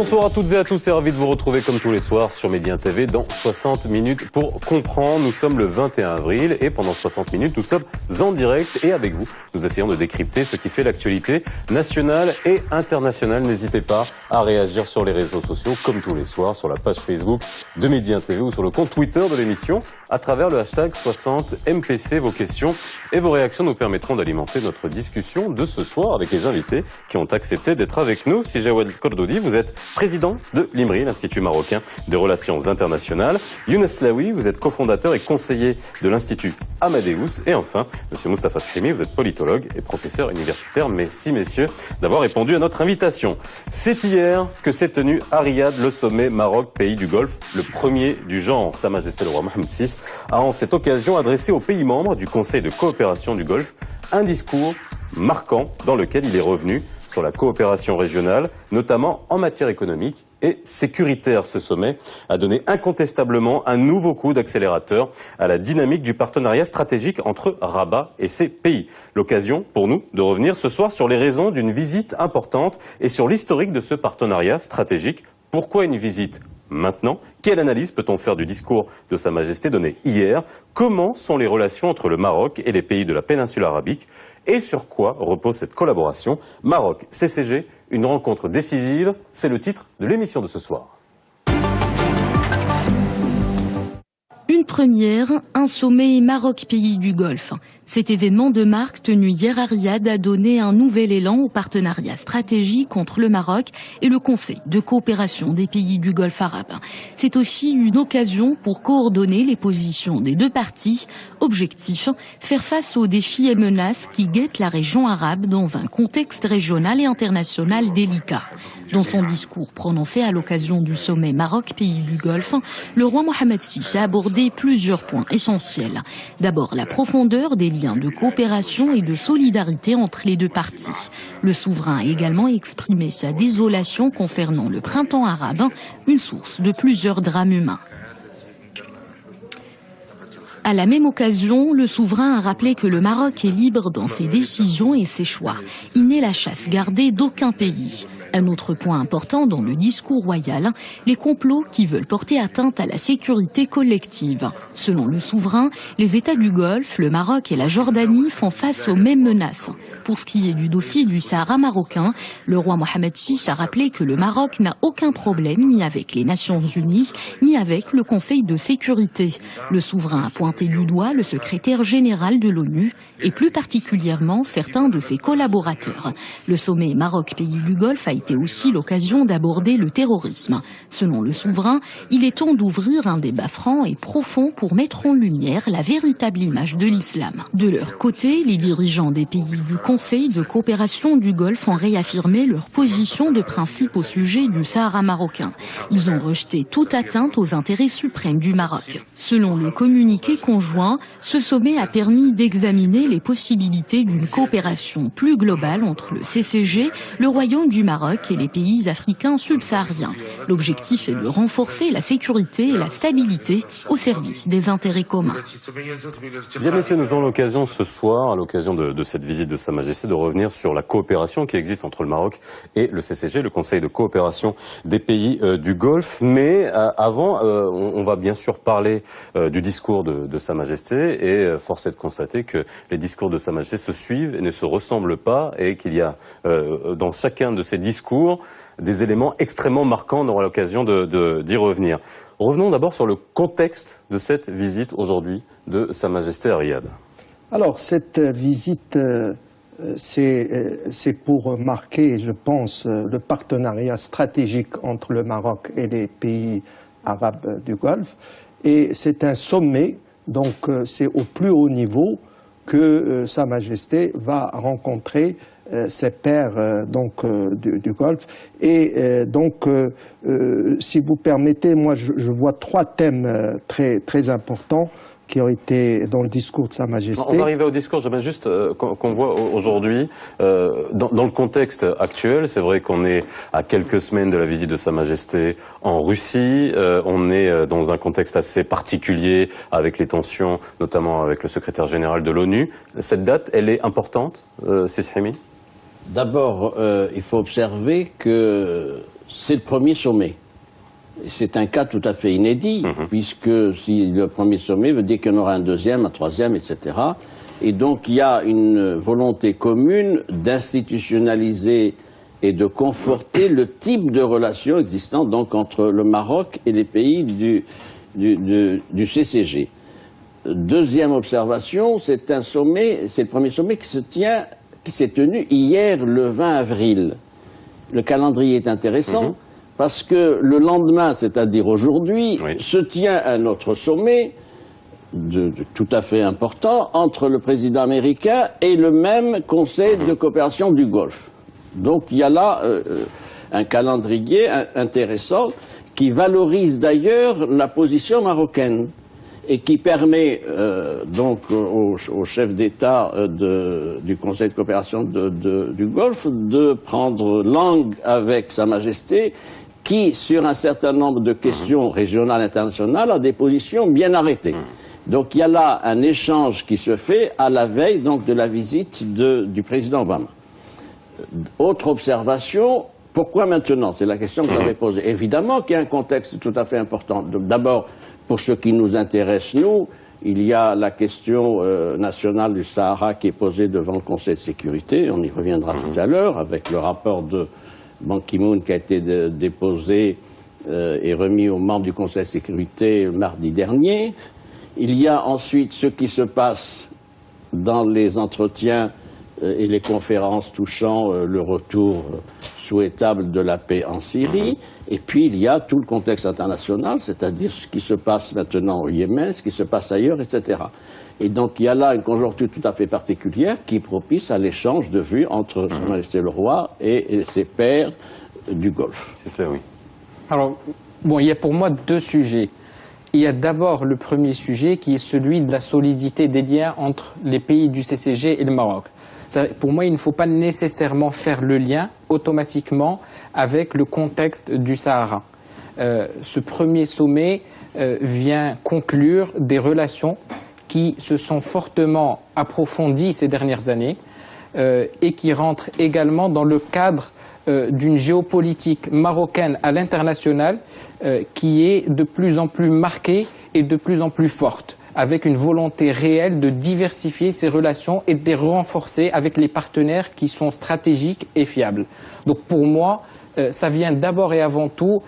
Bonsoir à toutes et à tous et ravi de vous retrouver comme tous les soirs sur Médien TV dans 60 minutes pour comprendre. Nous sommes le 21 avril et pendant 60 minutes nous sommes en direct et avec vous nous essayons de décrypter ce qui fait l'actualité nationale et internationale. N'hésitez pas à réagir sur les réseaux sociaux comme tous les soirs sur la page Facebook de Médien TV ou sur le compte Twitter de l'émission à travers le hashtag 60MPC. Vos questions et vos réactions nous permettront d'alimenter notre discussion de ce soir avec les invités qui ont accepté d'être avec nous. Si Jawad Kordoudi, vous êtes président de l'IMRI, l'Institut marocain des relations internationales. Younes Laoui, vous êtes cofondateur et conseiller de l'Institut Amadeus. Et enfin, monsieur Moustapha Srimi, vous êtes politologue et professeur universitaire. Merci messieurs d'avoir répondu à notre invitation. C'est hier que s'est tenu à Riyad le sommet Maroc-Pays du Golfe, le premier du genre. Sa Majesté le roi Mohammed VI a en cette occasion adressé aux pays membres du Conseil de coopération du Golfe un discours marquant dans lequel il est revenu sur la coopération régionale, notamment en matière économique et sécuritaire. Ce sommet a donné incontestablement un nouveau coup d'accélérateur à la dynamique du partenariat stratégique entre Rabat et ses pays. L'occasion pour nous de revenir ce soir sur les raisons d'une visite importante et sur l'historique de ce partenariat stratégique. Pourquoi une visite maintenant? Quelle analyse peut-on faire du discours de Sa Majesté donné hier? Comment sont les relations entre le Maroc et les pays de la péninsule arabique? Et sur quoi repose cette collaboration? Maroc-CCG, une rencontre décisive, c'est le titre de l'émission de ce soir. Une première, un sommet Maroc-Pays du Golfe. Cet événement de marque tenu hier à Riyad a donné un nouvel élan au partenariat stratégique entre le Maroc et le Conseil de coopération des pays du Golfe arabe. C'est aussi une occasion pour coordonner les positions des deux parties. Objectif, faire face aux défis et menaces qui guettent la région arabe dans un contexte régional et international délicat. Dans son discours prononcé à l'occasion du sommet Maroc-Pays du Golfe, le roi Mohammed VI a abordé plusieurs points essentiels. D'abord, la profondeur des liens de coopération et de solidarité entre les deux parties. Le souverain a également exprimé sa désolation concernant le printemps arabe, une source de plusieurs drames humains. À la même occasion, le souverain a rappelé que le Maroc est libre dans ses décisions et ses choix. Il n'est la chasse gardée d'aucun pays. Un autre point important dans le discours royal, les complots qui veulent porter atteinte à la sécurité collective. Selon le souverain, les États du Golfe, le Maroc et la Jordanie font face aux mêmes menaces. Pour ce qui est du dossier du Sahara marocain, le roi Mohammed VI a rappelé que le Maroc n'a aucun problème ni avec les Nations Unies, ni avec le Conseil de sécurité. Le souverain a pointé du doigt le secrétaire général de l'ONU et plus particulièrement certains de ses collaborateurs. Le sommet Maroc-Pays du Golfe a été aussi l'occasion d'aborder le terrorisme. Selon le souverain, il est temps d'ouvrir un débat franc et profond pour mettre en lumière la véritable image de l'islam. De leur côté, les dirigeants des pays du Conseil de coopération du Golfe ont réaffirmé leur position de principe au sujet du Sahara marocain. Ils ont rejeté toute atteinte aux intérêts suprêmes du Maroc. Selon le communiqué conjoint, ce sommet a permis d'examiner les possibilités d'une coopération plus globale entre le CCG, le Royaume du Maroc et les pays africains subsahariens. L'objectif est de renforcer la sécurité et la stabilité au service des intérêts communs. Bien messieurs, nous avons l'occasion ce soir, à l'occasion de cette visite de Sa Majesté, de revenir sur la coopération qui existe entre le Maroc et le CCG, le Conseil de coopération des pays du Golfe. Mais avant, on va bien sûr parler du discours de Sa Majesté et force est de constater que les discours de Sa Majesté se suivent et ne se ressemblent pas et qu'il y a dans chacun de ces discours des éléments extrêmement marquants. On aura l'occasion d'y revenir. Revenons d'abord sur le contexte de cette visite aujourd'hui de Sa Majesté à Riyad. Alors cette visite, c'est pour marquer, je pense, le partenariat stratégique entre le Maroc et les pays arabes du Golfe. Et c'est un sommet, donc c'est au plus haut niveau que Sa Majesté va rencontrer ses pairs du Golfe. Et si vous permettez, moi je vois trois thèmes très importants qui ont été dans le discours de Sa Majesté. On va arriver au discours, j'aimerais juste qu'on voit aujourd'hui, dans le contexte actuel, c'est vrai qu'on est à quelques semaines de la visite de Sa Majesté en Russie, on est dans un contexte assez particulier avec les tensions, notamment avec le secrétaire général de l'ONU. Cette date, elle est importante, Sisrimi ? D'abord, il faut observer que c'est le premier sommet. C'est un cas tout à fait inédit, puisque si le premier sommet veut dire qu'il y en aura un deuxième, un troisième, etc. Et donc il y a une volonté commune d'institutionnaliser et de conforter le type de relations existant donc entre le Maroc et les pays du CCG. Deuxième observation, c'est un sommet, c'est le premier sommet qui s'est tenu hier le 20 avril. Le calendrier est intéressant parce que le lendemain, c'est-à-dire aujourd'hui, se tient un autre sommet tout à fait important entre le président américain et le même Conseil de coopération du Golfe. Donc il y a là un calendrier intéressant qui valorise d'ailleurs la position marocaine et qui permet donc au chef d'État du Conseil de coopération du Golfe de prendre langue avec Sa Majesté qui, sur un certain nombre de questions régionales et internationales, a des positions bien arrêtées. Donc il y a là un échange qui se fait à la veille donc, de la visite du président Obama. Autre observation, pourquoi maintenant? C'est la question que vous avez posée. Évidemment qu'il y a un contexte tout à fait important. D'abord, pour ce qui nous intéresse, nous, il y a la question nationale du Sahara qui est posée devant le Conseil de sécurité. On y reviendra tout à l'heure avec le rapport de Ban Ki-moon qui a été déposé et remis aux membres du Conseil de sécurité mardi dernier. Il y a ensuite ce qui se passe dans les entretiens et les conférences touchant le retour souhaitable de la paix en Syrie. Et puis il y a tout le contexte international, c'est-à-dire ce qui se passe maintenant au Yémen, ce qui se passe ailleurs, etc. Et donc il y a là une conjoncture tout à fait particulière qui est propice à l'échange de vues entre Sa Majesté le Roi et ses pairs du Golfe. C'est cela, oui. Alors, bon, il y a pour moi deux sujets. Il y a d'abord le premier sujet qui est celui de la solidité des liens entre les pays du CCG et le Maroc. Pour moi, il ne faut pas nécessairement faire le lien automatiquement avec le contexte du Sahara. Ce premier sommet vient conclure des relations qui se sont fortement approfondies ces dernières années et qui rentrent également dans le cadre d'une géopolitique marocaine à l'international qui est de plus en plus marquée et de plus en plus forte, avec une volonté réelle de diversifier ces relations et de les renforcer avec les partenaires qui sont stratégiques et fiables. Donc pour moi, ça vient d'abord et avant tout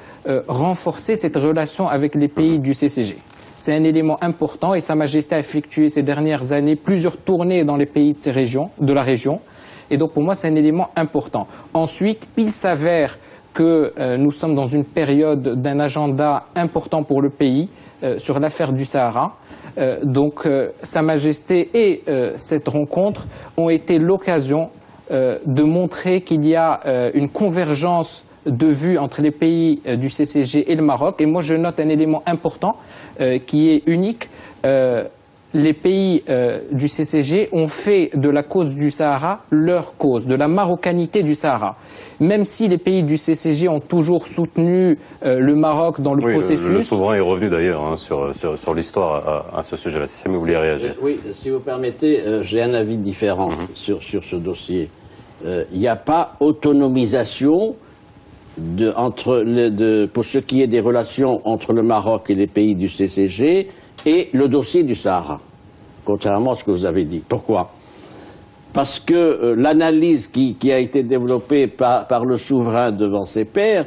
renforcer cette relation avec les pays du CCG. C'est un élément important et Sa Majesté a effectué ces dernières années plusieurs tournées dans les pays de la région. Et donc pour moi, c'est un élément important. Ensuite, il s'avère que nous sommes dans une période d'un agenda important pour le pays sur l'affaire du Sahara. Donc Sa Majesté et cette rencontre ont été l'occasion de montrer qu'il y a une convergence de vues entre les pays du CCG et le Maroc. Et moi, je note un élément important qui est unique. Les pays du CCG ont fait de la cause du Sahara leur cause, de la marocanité du Sahara. Même si les pays du CCG ont toujours soutenu le Maroc dans le processus... Le souverain est revenu d'ailleurs sur l'histoire à ce sujet-là, si ça me voulait réagir. Oui, si vous permettez, j'ai un avis différent sur ce dossier. Il n'y a pas autonomisation pour ce qui est des relations entre le Maroc et les pays du CCG et le dossier du Sahara, contrairement à ce que vous avez dit. Pourquoi? Parce que l'analyse qui a été développée par le souverain devant ses pairs,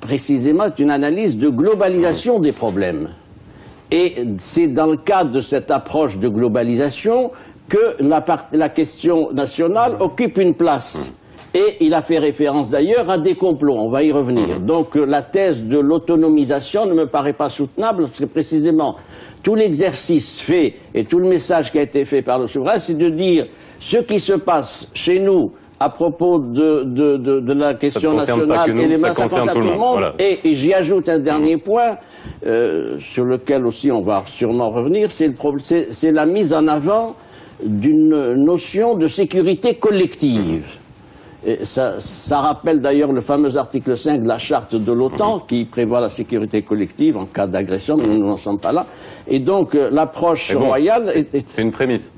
précisément, est une analyse de globalisation des problèmes. Et c'est dans le cadre de cette approche de globalisation que la question nationale occupe une place. Et il a fait référence d'ailleurs à des complots, on va y revenir. Donc la thèse de l'autonomisation ne me paraît pas soutenable, parce que précisément tout l'exercice fait et tout le message qui a été fait par le souverain, c'est de dire ce qui se passe chez nous à propos de la question nationale et les masses, ça concerne tout le monde. Voilà. Et j'y ajoute un dernier point, sur lequel aussi on va sûrement revenir, c'est la mise en avant d'une notion de sécurité collective. Et ça rappelle d'ailleurs le fameux article 5 de la charte de l'OTAN qui prévoit la sécurité collective en cas d'agression, mais nous n'en sommes pas là. Et donc l'approche royale... C'est une prémisse.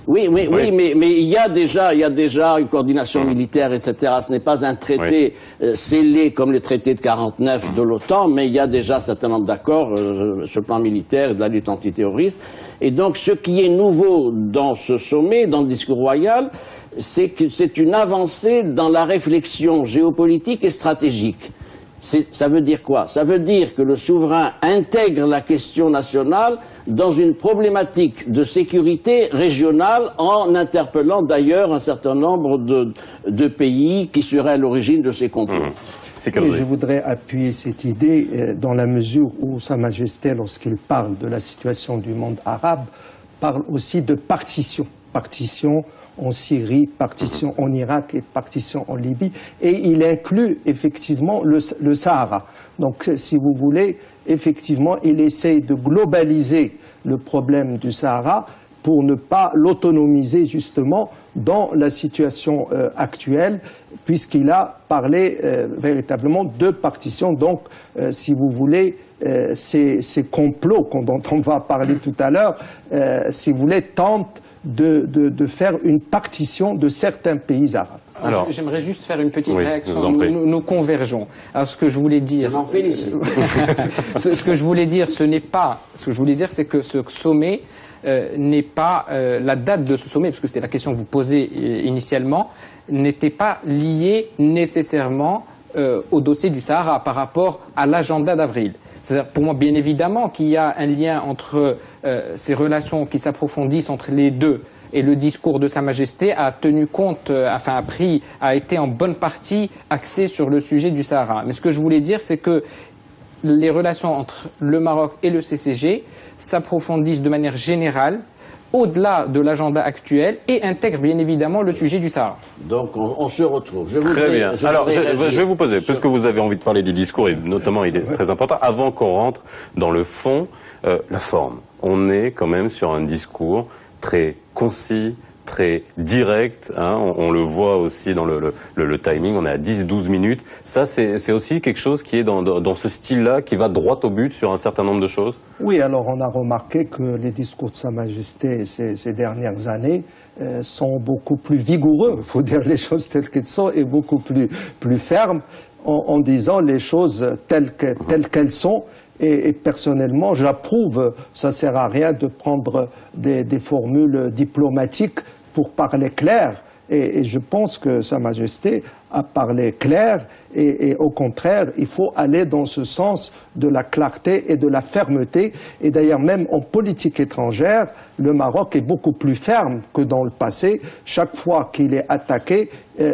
Oui, mais il y a déjà une coordination militaire, etc. Ce n'est pas un traité scellé comme le traité de 49 de l'OTAN, mais il y a déjà un certain nombre d'accords sur le plan militaire et de la lutte antiterroriste. Et donc, ce qui est nouveau dans ce sommet, dans le discours royal, c'est que c'est une avancée dans la réflexion géopolitique et stratégique. Ça veut dire quoi? Ça veut dire que le souverain intègre la question nationale dans une problématique de sécurité régionale en interpellant d'ailleurs un certain nombre de pays qui seraient à l'origine de ces conflits. Et je voudrais appuyer cette idée dans la mesure où Sa Majesté, lorsqu'il parle de la situation du monde arabe, parle aussi de partition. Partition en Syrie, partition en Irak et partition en Libye. Et il inclut effectivement le Sahara. Donc, si vous voulez, effectivement, il essaye de globaliser le problème du Sahara pour ne pas l'autonomiser justement dans la situation actuelle, puisqu'il a parlé véritablement de partition. Donc, si vous voulez, ces complots dont on va parler tout à l'heure, si vous voulez, tentent de faire une partition de certains pays arabes. Alors, j'aimerais juste faire une petite réaction. Nous convergeons. Alors, ce que je voulais dire, je m'en félicite. ce que je voulais dire, c'est que ce sommet n'est pas la date de ce sommet, parce que c'était la question que vous posez initialement, n'était pas liée nécessairement au dossier du Sahara par rapport à l'agenda d'avril. C'est-à-dire, pour moi, bien évidemment qu'il y a un lien entre ces relations qui s'approfondissent entre les deux, et le discours de Sa Majesté a tenu compte, a été en bonne partie axé sur le sujet du Sahara. Mais ce que je voulais dire, c'est que les relations entre le Maroc et le CCG s'approfondissent de manière générale, au-delà de l'agenda actuel, et intègrent bien évidemment le sujet du Sahara. Donc on se retrouve. Très bien. Alors je vais vous poser, puisque vous avez envie de parler du discours, et notamment il est très important, avant qu'on rentre dans le fond, la forme. On est quand même sur un discours très concis, très direct, hein, on le voit aussi dans le timing, on est à 10-12 minutes. Ça, c'est aussi quelque chose qui est dans ce style-là, qui va droit au but sur un certain nombre de choses? Oui, alors on a remarqué que les discours de Sa Majesté ces dernières années sont beaucoup plus vigoureux, il faut dire les choses telles qu'elles sont, et beaucoup plus fermes, en disant les choses telles qu'elles sont. Et personnellement, j'approuve, ça ne sert à rien de prendre des formules diplomatiques pour parler clair. Et je pense que Sa Majesté a parlé clair et au contraire, il faut aller dans ce sens de la clarté et de la fermeté. Et d'ailleurs, même en politique étrangère, le Maroc est beaucoup plus ferme que dans le passé. Chaque fois qu'il est attaqué,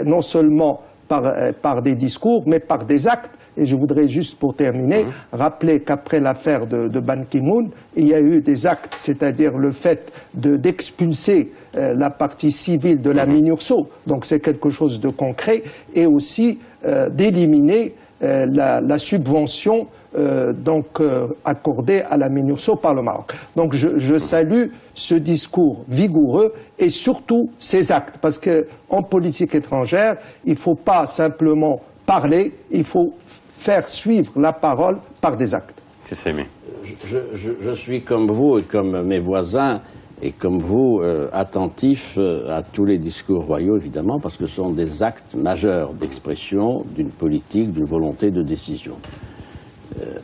non seulement par des discours, mais par des actes. Et je voudrais juste, pour terminer, rappeler qu'après l'affaire de Ban Ki-moon, il y a eu des actes, c'est-à-dire le fait d'expulser la partie civile de la MINURSO, donc c'est quelque chose de concret, et aussi d'éliminer la subvention accordée à la MINURSO par le Maroc. Donc je salue ce discours vigoureux et surtout ces actes, parce qu'en politique étrangère, il ne faut pas simplement parler, il faut faire suivre la parole par des actes. Je suis comme vous et comme mes voisins et comme vous attentif à tous les discours royaux, évidemment, parce que ce sont des actes majeurs d'expression d'une politique, d'une volonté de décision.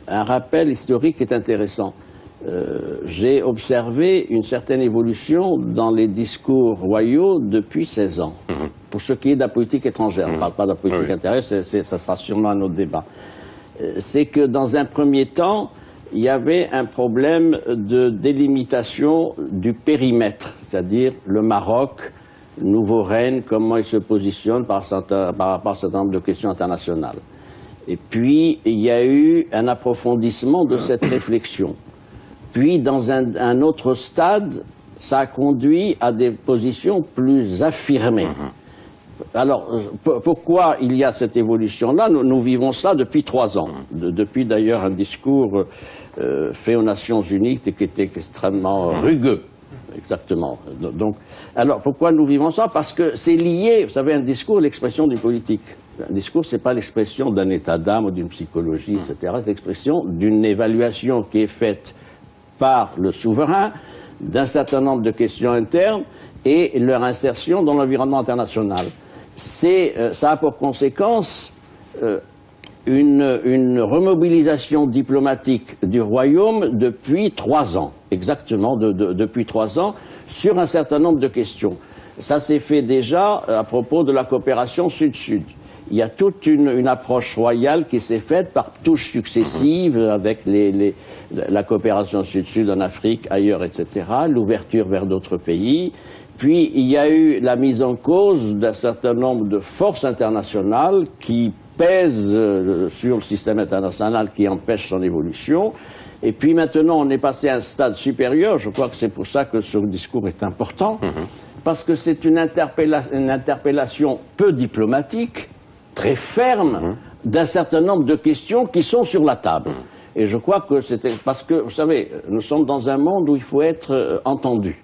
Un rappel historique est intéressant. J'ai observé une certaine évolution dans les discours royaux depuis 16 ans. Pour ce qui est de la politique étrangère, on ne parle pas de la politique intérieure, ça sera sûrement un autre débat. C'est que dans un premier temps, il y avait un problème de délimitation du périmètre, c'est-à-dire le Maroc, nouveau règne, comment il se positionne par rapport à un certain nombre de questions internationales. Et puis, il y a eu un approfondissement de cette réflexion. Puis, dans un autre stade, ça a conduit à des positions plus affirmées. Alors, pourquoi il y a cette évolution-là? Nous vivons ça depuis 3 ans. Depuis d'ailleurs un discours fait aux Nations Unies qui était extrêmement rugueux. Exactement. Donc, alors, pourquoi nous vivons ça? Parce que c'est lié, vous savez, un discours, l'expression d'une politique. Un discours, c'est pas l'expression d'un état d'âme ou d'une psychologie, etc. C'est l'expression d'une évaluation qui est faite par le souverain d'un certain nombre de questions internes et leur insertion dans l'environnement international. Ça a pour conséquence une remobilisation diplomatique du Royaume depuis 3 ans, exactement depuis 3 ans, sur un certain nombre de questions. Ça s'est fait déjà à propos de la coopération Sud-Sud. Il y a toute une approche royale qui s'est faite par touches successives avec la coopération Sud-Sud en Afrique, ailleurs, etc., l'ouverture vers d'autres pays. Puis il y a eu la mise en cause d'un certain nombre de forces internationales qui pèsent sur le système international, qui empêchent son évolution. Et puis maintenant, on est passé à un stade supérieur. Je crois que c'est pour ça que ce discours est important, parce que c'est une interpellation peu diplomatique, très ferme, d'un certain nombre de questions qui sont sur la table. Et je crois que c'était parce que, vous savez, nous sommes dans un monde où il faut être entendu.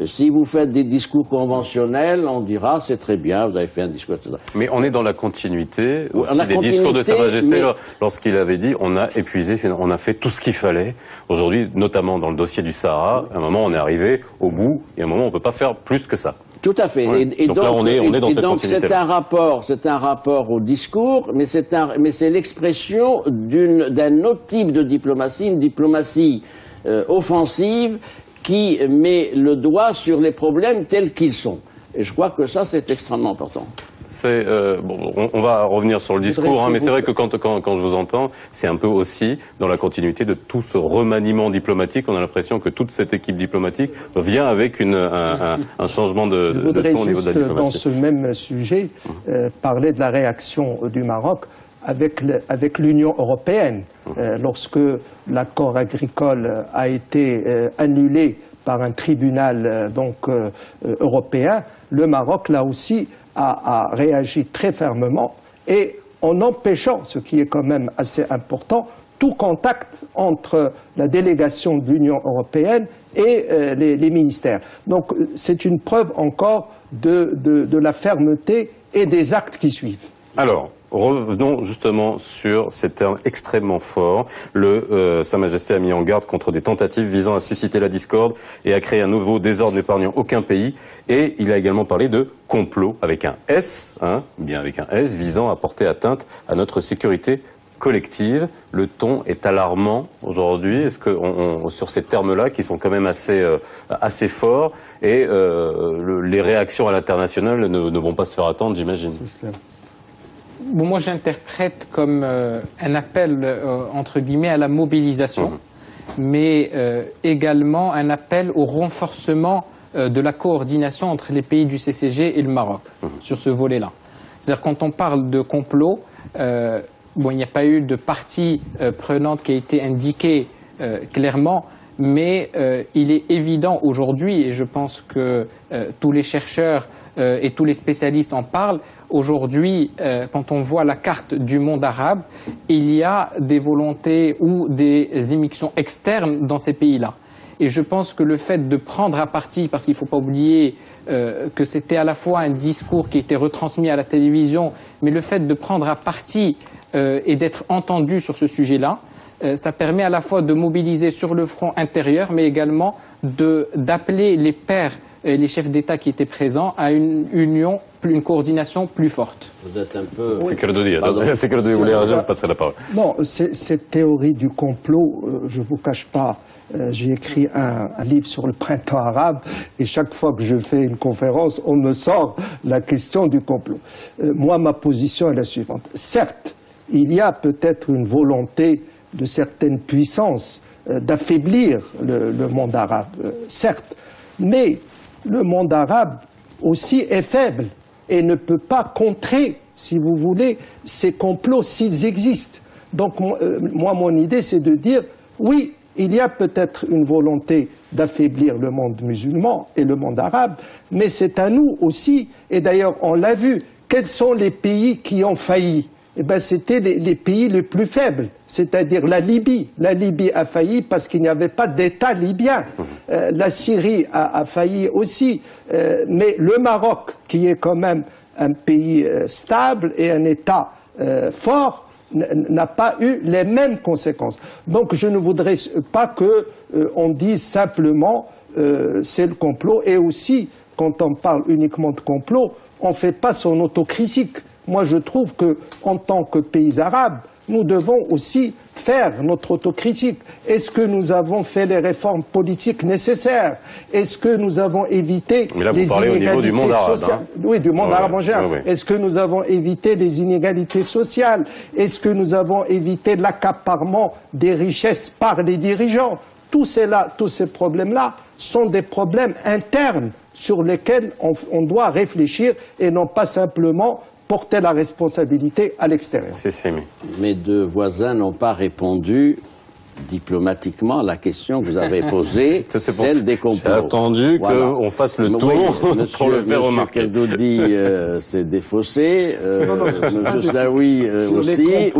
Si vous faites des discours conventionnels, on dira c'est très bien, vous avez fait un discours, etc. Mais on est dans la continuité aussi des discours de Sa Majesté lorsqu'il avait dit on a épuisé, on a fait tout ce qu'il fallait. Aujourd'hui, notamment dans le dossier du Sahara, à un moment on est arrivé au bout et à un moment on ne peut pas faire plus que ça. Tout à fait. Ouais. Donc là on est dans cette continuité. C'est un rapport au discours, mais c'est l'expression d'un autre type de diplomatie, une diplomatie offensive, qui met le doigt sur les problèmes tels qu'ils sont. Et je crois que ça, c'est extrêmement important. On va revenir sur le discours, mais c'est vrai que quand je vous entends, c'est un peu aussi dans la continuité de tout ce remaniement diplomatique. On a l'impression que toute cette équipe diplomatique vient avec un changement de ton au niveau de la diplomatie. Dans ce même sujet, parler de la réaction du Maroc avec l'Union européenne. Lorsque l'accord agricole a été annulé par un tribunal européen, le Maroc, là aussi, a réagi très fermement et en empêchant, ce qui est quand même assez important, tout contact entre la délégation de l'Union européenne et les ministères. Donc c'est une preuve encore de la fermeté et des actes qui suivent. Alors, revenons justement sur ces termes extrêmement forts. Sa Majesté a mis en garde contre des tentatives visant à susciter la discorde et à créer un nouveau désordre n'épargnant aucun pays. Et il a également parlé de complot avec un S, bien avec un S, visant à porter atteinte à notre sécurité collective. Le ton est alarmant aujourd'hui. Est-ce que sur ces termes-là, qui sont quand même assez forts, et les réactions à l'international ne vont pas se faire attendre, j'imagine. Bon, moi, j'interprète comme un appel, entre guillemets, à la mobilisation, mais également un appel au renforcement de la coordination entre les pays du CCG et le Maroc, sur ce volet-là. C'est-à-dire, quand on parle de complot, il n'y a pas eu de partie prenante qui a été indiquée clairement, mais il est évident aujourd'hui, et je pense que tous les chercheurs et tous les spécialistes en parlent, aujourd'hui, quand on voit la carte du monde arabe, il y a des volontés ou des immixtions externes dans ces pays-là. Et je pense que le fait de prendre à partie, parce qu'il ne faut pas oublier que c'était à la fois un discours qui était retransmis à la télévision, mais le fait de prendre à partie et d'être entendu sur ce sujet-là, ça permet à la fois de mobiliser sur le front intérieur, mais également d'appeler les pairs et les chefs d'État qui étaient présents à une union, une coordination plus forte. Vous êtes un peu... C'est que le dire. C'est que le dire. Vous voulez réagir, je passerai la parole. Non, cette théorie du complot, je ne vous cache pas, j'ai écrit un livre sur le printemps arabe et chaque fois que je fais une conférence, on me sort la question du complot. Moi, ma position est la suivante. Certes, il y a peut-être une volonté de certaines puissances d'affaiblir le monde arabe, certes, mais le monde arabe aussi est faible et ne peut pas contrer, si vous voulez, ces complots s'ils existent. Donc moi, mon idée, c'est de dire, oui, il y a peut-être une volonté d'affaiblir le monde musulman et le monde arabe, mais c'est à nous aussi, et d'ailleurs on l'a vu, quels sont les pays qui ont failli? Eh bien, c'était les pays les plus faibles, c'est-à-dire la Libye. La Libye a failli parce qu'il n'y avait pas d'État libyen. La Syrie a failli aussi. Mais le Maroc, qui est quand même un pays stable et un État fort, n'a pas eu les mêmes conséquences. Donc je ne voudrais pas qu'on dise simplement c'est le complot, et aussi quand on parle uniquement de complot, on ne fait pas son autocritique. Moi, je trouve qu'en tant que pays arabes, nous devons aussi faire notre autocritique. Est-ce que nous avons fait les réformes politiques nécessaires? Est-ce que nous avons évité Mais là, vous les parlez inégalités au niveau du monde arabe, sociales? hein. Oui, du monde arabe en général. Ouais. Est-ce que nous avons évité les inégalités sociales? Est-ce que nous avons évité l'accaparement des richesses par les dirigeants? Tous ces problèmes-là sont des problèmes internes sur lesquels on doit réfléchir et non pas simplement porter la responsabilité à l'extérieur. Mes deux voisins n'ont pas répondu diplomatiquement à la question que vous avez posée, celle des complots. J'ai attendu qu'on fasse le tour pour le faire remarquer. M. Keldoudi s'est défaussé, M. Slaoui aussi.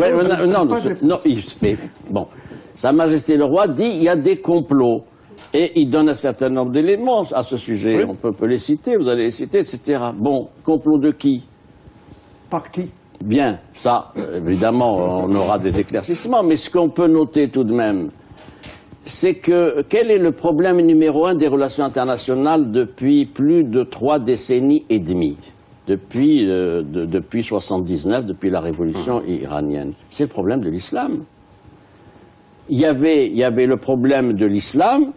Mais bon, Sa Majesté le Roi dit il y a des complots. Et il donne un certain nombre d'éléments à ce sujet. Oui. On peut les citer, vous allez les citer, etc. Bon, complot de qui? Par qui? Bien, ça, évidemment, on aura des éclaircissements, mais ce qu'on peut noter tout de même, c'est que quel est le problème numéro 1 des relations internationales depuis plus de 3 décennies et demie, depuis 79, depuis la révolution iranienne? C'est le problème de l'islam. Il y avait le problème de l'islam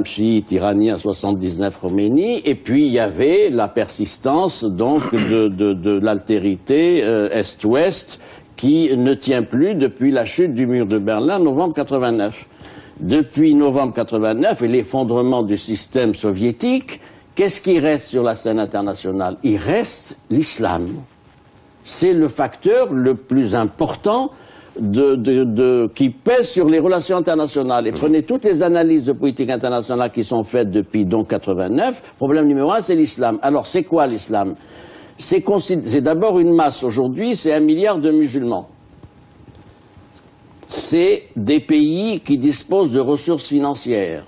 chiite iranien 79 Khomeini, et puis il y avait la persistance donc de l'altérité Est-Ouest qui ne tient plus depuis la chute du mur de Berlin, novembre 89. Depuis novembre 89 et l'effondrement du système soviétique, qu'est-ce qui reste sur la scène internationale? Il reste l'islam. C'est le facteur le plus important qui pèse sur les relations internationales. Et prenez toutes les analyses de politique internationale qui sont faites depuis donc 89. Problème numéro 1, c'est l'islam. Alors, c'est quoi l'islam? C'est d'abord une masse. Aujourd'hui, c'est 1 milliard de musulmans. C'est des pays qui disposent de ressources financières.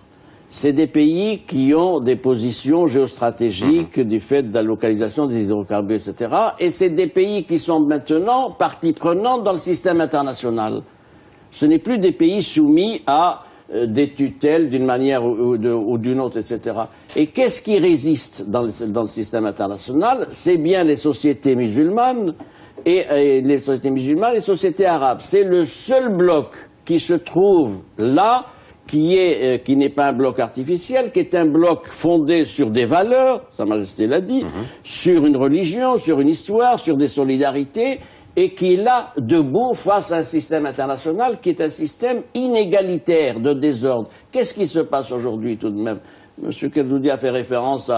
C'est des pays qui ont des positions géostratégiques du fait de la localisation des hydrocarbures, etc. Et c'est des pays qui sont maintenant partie prenante dans le système international. Ce n'est plus des pays soumis à des tutelles d'une manière ou d'une autre, etc. Et qu'est-ce qui résiste dans le système international? C'est bien les sociétés musulmanes et les sociétés arabes. C'est le seul bloc qui se trouve là, qui n'est pas un bloc artificiel, qui est un bloc fondé sur des valeurs, Sa Majesté l'a dit, sur une religion, sur une histoire, sur des solidarités, et qui est là, debout, face à un système international qui est un système inégalitaire de désordre. Qu'est-ce qui se passe aujourd'hui, tout de même? M. Keldoudi a fait référence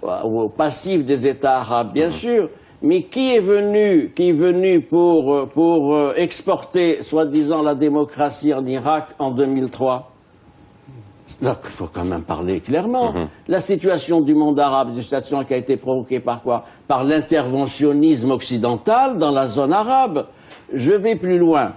au passif des États arabes, bien sûr, mais qui est venu pour exporter, soi-disant, la démocratie en Irak en 2003? Donc, il faut quand même parler clairement. La situation du monde arabe, une situation qui a été provoquée par quoi? Par l'interventionnisme occidental dans la zone arabe. Je vais plus loin,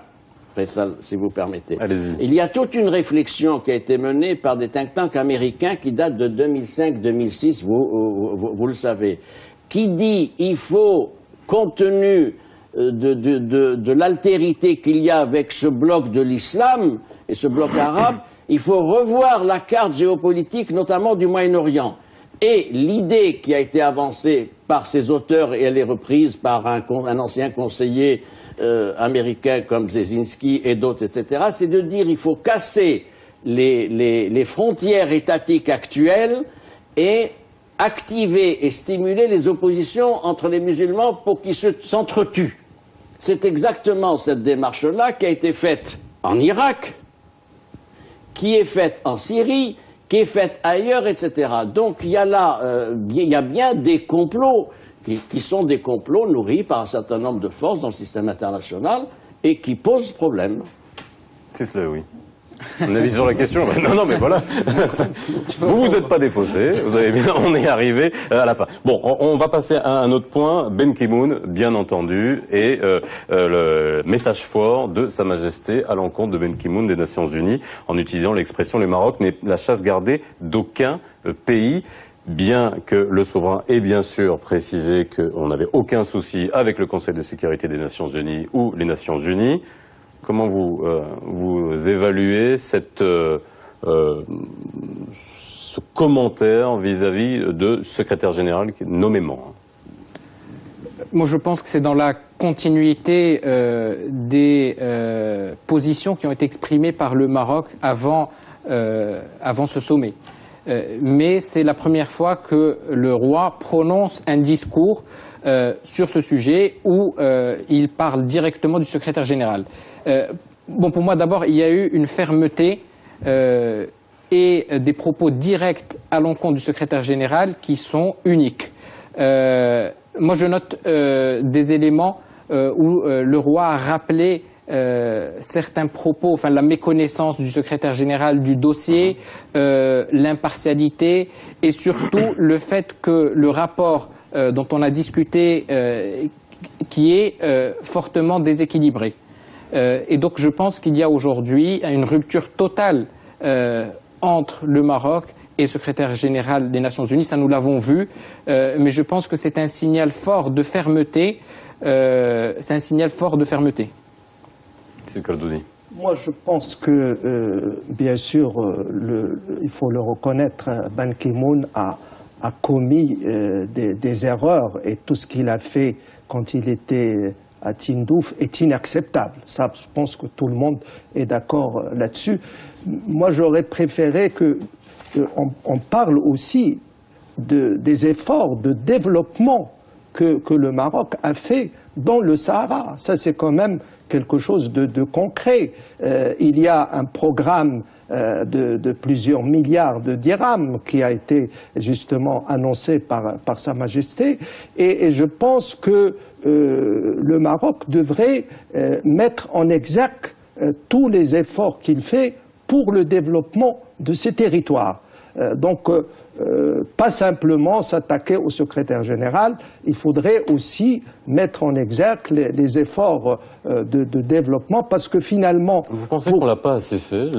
Faisal, si vous permettez. Allez-y. Il y a toute une réflexion qui a été menée par des think tanks américains qui datent de 2005-2006, vous le savez, qui dit il faut, compte tenu de l'altérité qu'il y a avec ce bloc de l'islam et ce bloc arabe, il faut revoir la carte géopolitique, notamment du Moyen-Orient. Et l'idée qui a été avancée par ces auteurs, et elle est reprise par un ancien conseiller américain comme Brzezinski et d'autres, etc., c'est de dire qu'il faut casser les frontières étatiques actuelles et activer et stimuler les oppositions entre les musulmans pour qu'ils s'entretuent. C'est exactement cette démarche-là qui a été faite en Irak, qui est faite en Syrie, qui est faite ailleurs, etc. Donc il y a là, il y a bien des complots qui sont des complots nourris par un certain nombre de forces dans le système international et qui posent problème. C'est cela, oui. Un avis sur la question? Non, mais voilà. Vous n'êtes pas défaussé. Vous avez bien, on est arrivé à la fin. Bon, on va passer à un autre point. Ben Ki-moon, bien entendu, et le message fort de Sa Majesté à l'encontre de Ben Ki-moon des Nations Unies, en utilisant l'expression « le Maroc n'est la chasse gardée d'aucun pays ». Bien que le souverain ait bien sûr précisé qu'on n'avait aucun souci avec le Conseil de sécurité des Nations Unies ou les Nations Unies. Comment vous évaluez cette ce commentaire vis-à-vis de secrétaire général nommément? Moi, je pense que c'est dans la continuité des positions qui ont été exprimées par le Maroc avant ce sommet. Mais c'est la première fois que le roi prononce un discours sur ce sujet où il parle directement du secrétaire général. Bon, pour moi, d'abord, il y a eu une fermeté et des propos directs à l'encontre du secrétaire général qui sont uniques. Moi, je note des éléments où le roi a rappelé certains propos, enfin la méconnaissance du secrétaire général du dossier, l'impartialité et surtout le fait que le rapport dont on a discuté qui est fortement déséquilibré. Et donc je pense qu'il y a aujourd'hui une rupture totale entre le Maroc et le secrétaire général des Nations Unies, ça nous l'avons vu, mais je pense que c'est un signal fort de fermeté. C'est un signal fort de fermeté. C'est Kaldouni. Moi, je pense que, bien sûr, il faut le reconnaître, Ban Ki-moon a commis des erreurs et tout ce qu'il a fait quand il était à Tindouf est inacceptable. Ça, je pense que tout le monde est d'accord là-dessus. Moi, j'aurais préféré qu'on parle aussi des efforts de développement que le Maroc a fait dans le Sahara. Ça, c'est quand même quelque chose de concret. Il y a un programme de plusieurs milliards de dirhams qui a été justement annoncé par Sa Majesté. Et je pense que le Maroc devrait mettre en exergue tous les efforts qu'il fait pour le développement de ces territoires. Donc, pas simplement s'attaquer au secrétaire général, il faudrait aussi mettre en exergue les efforts de développement, parce que finalement... Vous pensez qu'on l'a pas assez fait?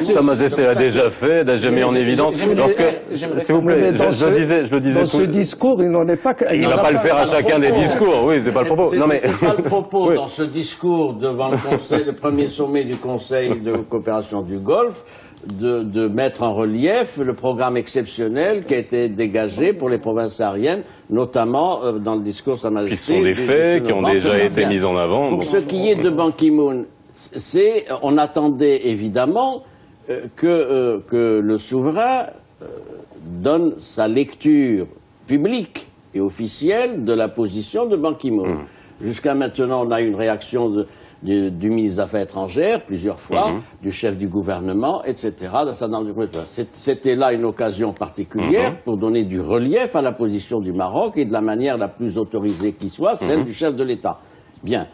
Sa Majesté l'a déjà fait, n'a jamais mis en évidence. S'il vous plaît, je le disais. Dans ce discours, il n'en est pas... Il ne va pas le faire à chacun des discours, oui, c'est pas le propos. Non, mais c'est pas le propos dans ce discours devant le Conseil, le premier sommet du Conseil de coopération du Golfe, de mettre en relief le programme exceptionnel qui a été dégagé pour les provinces sahariennes, notamment dans le discours Sa Majesté. Qui sont des faits, qui ont déjà été mis en avant. Pour ce qui est de Ban Ki-moon, on attendait évidemment que le souverain donne sa lecture publique et officielle de la position de Ban Ki-moon. Jusqu'à maintenant, on a eu une réaction du ministre des Affaires étrangères, plusieurs fois, du chef du gouvernement, etc. C'était là une occasion particulière pour donner du relief à la position du Maroc et de la manière la plus autorisée qui soit, celle du chef de l'État. Bien,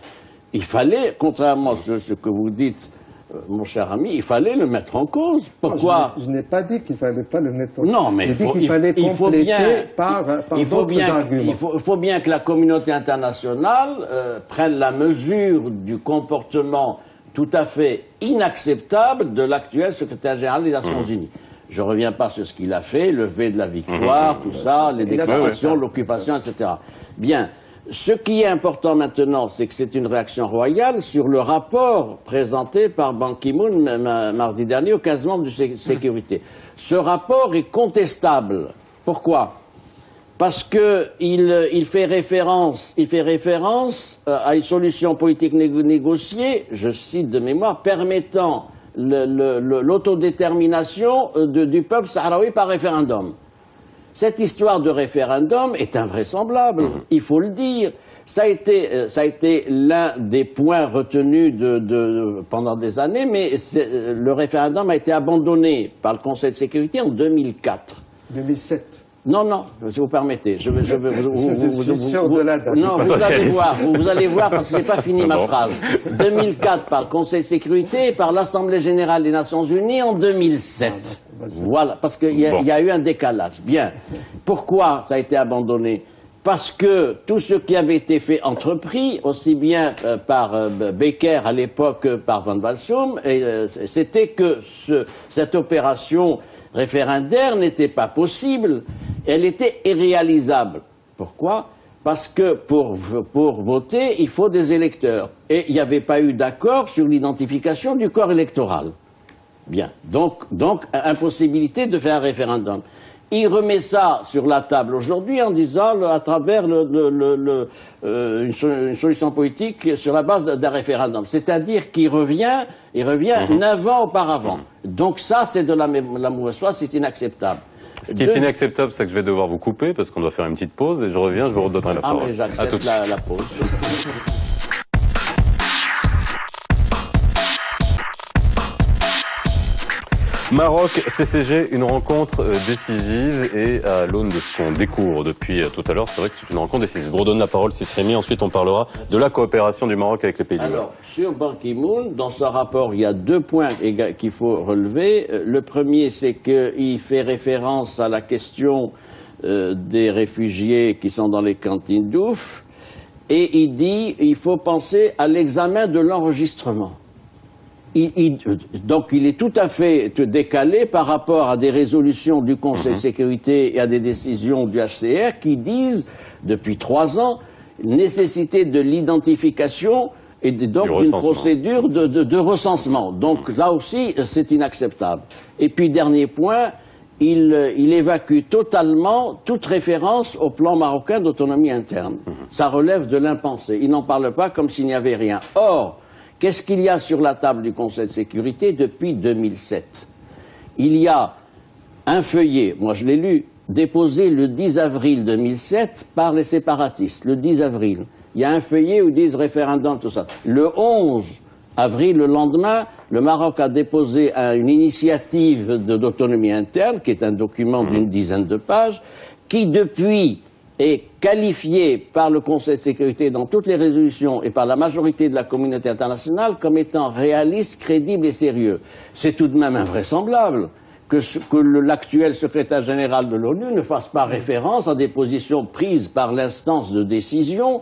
il fallait, contrairement à ce que vous dites, mon cher ami, il fallait le mettre en cause. Pourquoi? Je n'ai pas dit qu'il ne fallait pas le mettre en cause. Non, mais il faut bien, par d'autres arguments. Il faut bien que la communauté internationale prenne la mesure du comportement tout à fait inacceptable de l'actuel secrétaire général des Nations Unies. Je ne reviens pas sur ce qu'il a fait, lever de la victoire, tout ça, les déclarations, l'occupation, etc. Bien. Ce qui est important maintenant, c'est que c'est une réaction royale sur le rapport présenté par Ban Ki-moon mardi dernier au 15 membres de sécurité. Ce rapport est contestable. Pourquoi? Parce qu'il fait référence à une solution politique négociée, je cite de mémoire, permettant l'autodétermination du peuple sahraoui par référendum. Cette histoire de référendum est invraisemblable, il faut le dire. Ça a été l'un des points retenus pendant des années, mais le référendum a été abandonné par le Conseil de sécurité en 2004. 2007. Non, si vous permettez. Je suis sûr de la date. Non, vous allez voir, parce que j'ai pas fini ma phrase. 2004 par le Conseil de sécurité et par l'Assemblée générale des Nations unies en 2007. Voilà, parce qu'il y a eu un décalage. Bien. Pourquoi ça a été abandonné? Parce que tout ce qui avait été fait entrepris, aussi bien par Becker à l'époque que par Van Walsum, c'était que cette opération référendaire n'était pas possible, elle était irréalisable. Pourquoi? Parce que pour voter, il faut des électeurs. Et il n'y avait pas eu d'accord sur l'identification du corps électoral. Bien. Donc, impossibilité de faire un référendum. Il remet ça sur la table aujourd'hui en disant, à travers une solution politique sur la base d'un référendum. C'est-à-dire qu'il revient 9 ans auparavant. Donc ça, c'est de la mauvaise foi, c'est inacceptable. Ce qui est inacceptable, c'est que je vais devoir vous couper parce qu'on doit faire une petite pause et je reviens, je vous redonnerai la parole. Ah, mais j'accepte la pause. Maroc, CCG, une rencontre décisive et à l'aune de ce qu'on découvre depuis tout à l'heure, c'est vrai que c'est une rencontre décisive. Je vous redonne la parole, Sisremi, ensuite on parlera de la coopération du Maroc avec les pays du Golfe. Alors, sur Ban Ki-moon, dans ce rapport, il y a 2 points qu'il faut relever. Le premier, c'est qu'il fait référence à la question des réfugiés qui sont dans les cantines d'Ouf, et il dit qu'il faut penser à l'examen de l'enregistrement. Donc il est tout à fait décalé par rapport à des résolutions du Conseil de sécurité et à des décisions du HCR qui disent, depuis 3 ans, nécessité de l'identification et donc d'une procédure de recensement. Donc là aussi, c'est inacceptable. Et puis, dernier point, il évacue totalement toute référence au plan marocain d'autonomie interne. Ça relève de l'impensé. Il n'en parle pas comme s'il n'y avait rien. Or, qu'est-ce qu'il y a sur la table du Conseil de sécurité depuis 2007? Il y a un feuillet, moi je l'ai lu, déposé le 10 avril 2007 par les séparatistes, le 10 avril. Il y a un feuillet où ils disent référendum, tout ça. Le 11 avril, le lendemain, le Maroc a déposé une initiative d'autonomie interne, qui est un document d'une dizaine de pages, qui depuis est qualifié par le Conseil de sécurité dans toutes les résolutions et par la majorité de la communauté internationale comme étant réaliste, crédible et sérieux. C'est tout de même invraisemblable que l'actuel secrétaire général de l'ONU ne fasse pas référence à des positions prises par l'instance de décision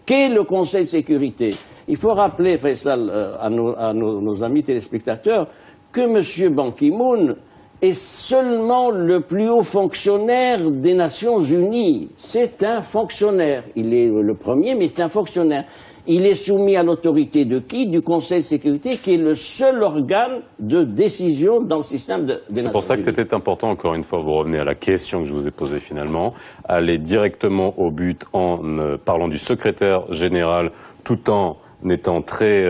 qu'est le Conseil de sécurité. Il faut rappeler, Faisal, à nos amis téléspectateurs, que M. Ban Ki-moon est seulement le plus haut fonctionnaire des Nations Unies. C'est un fonctionnaire. Il est le premier, mais c'est un fonctionnaire. Il est soumis à l'autorité de qui? Du Conseil de sécurité, qui est le seul organe de décision dans le système des Nations Unies. C'est pour ça que c'était important, encore une fois, vous revenez à la question que je vous ai posée finalement, aller directement au but en parlant du secrétaire général, tout en étant très,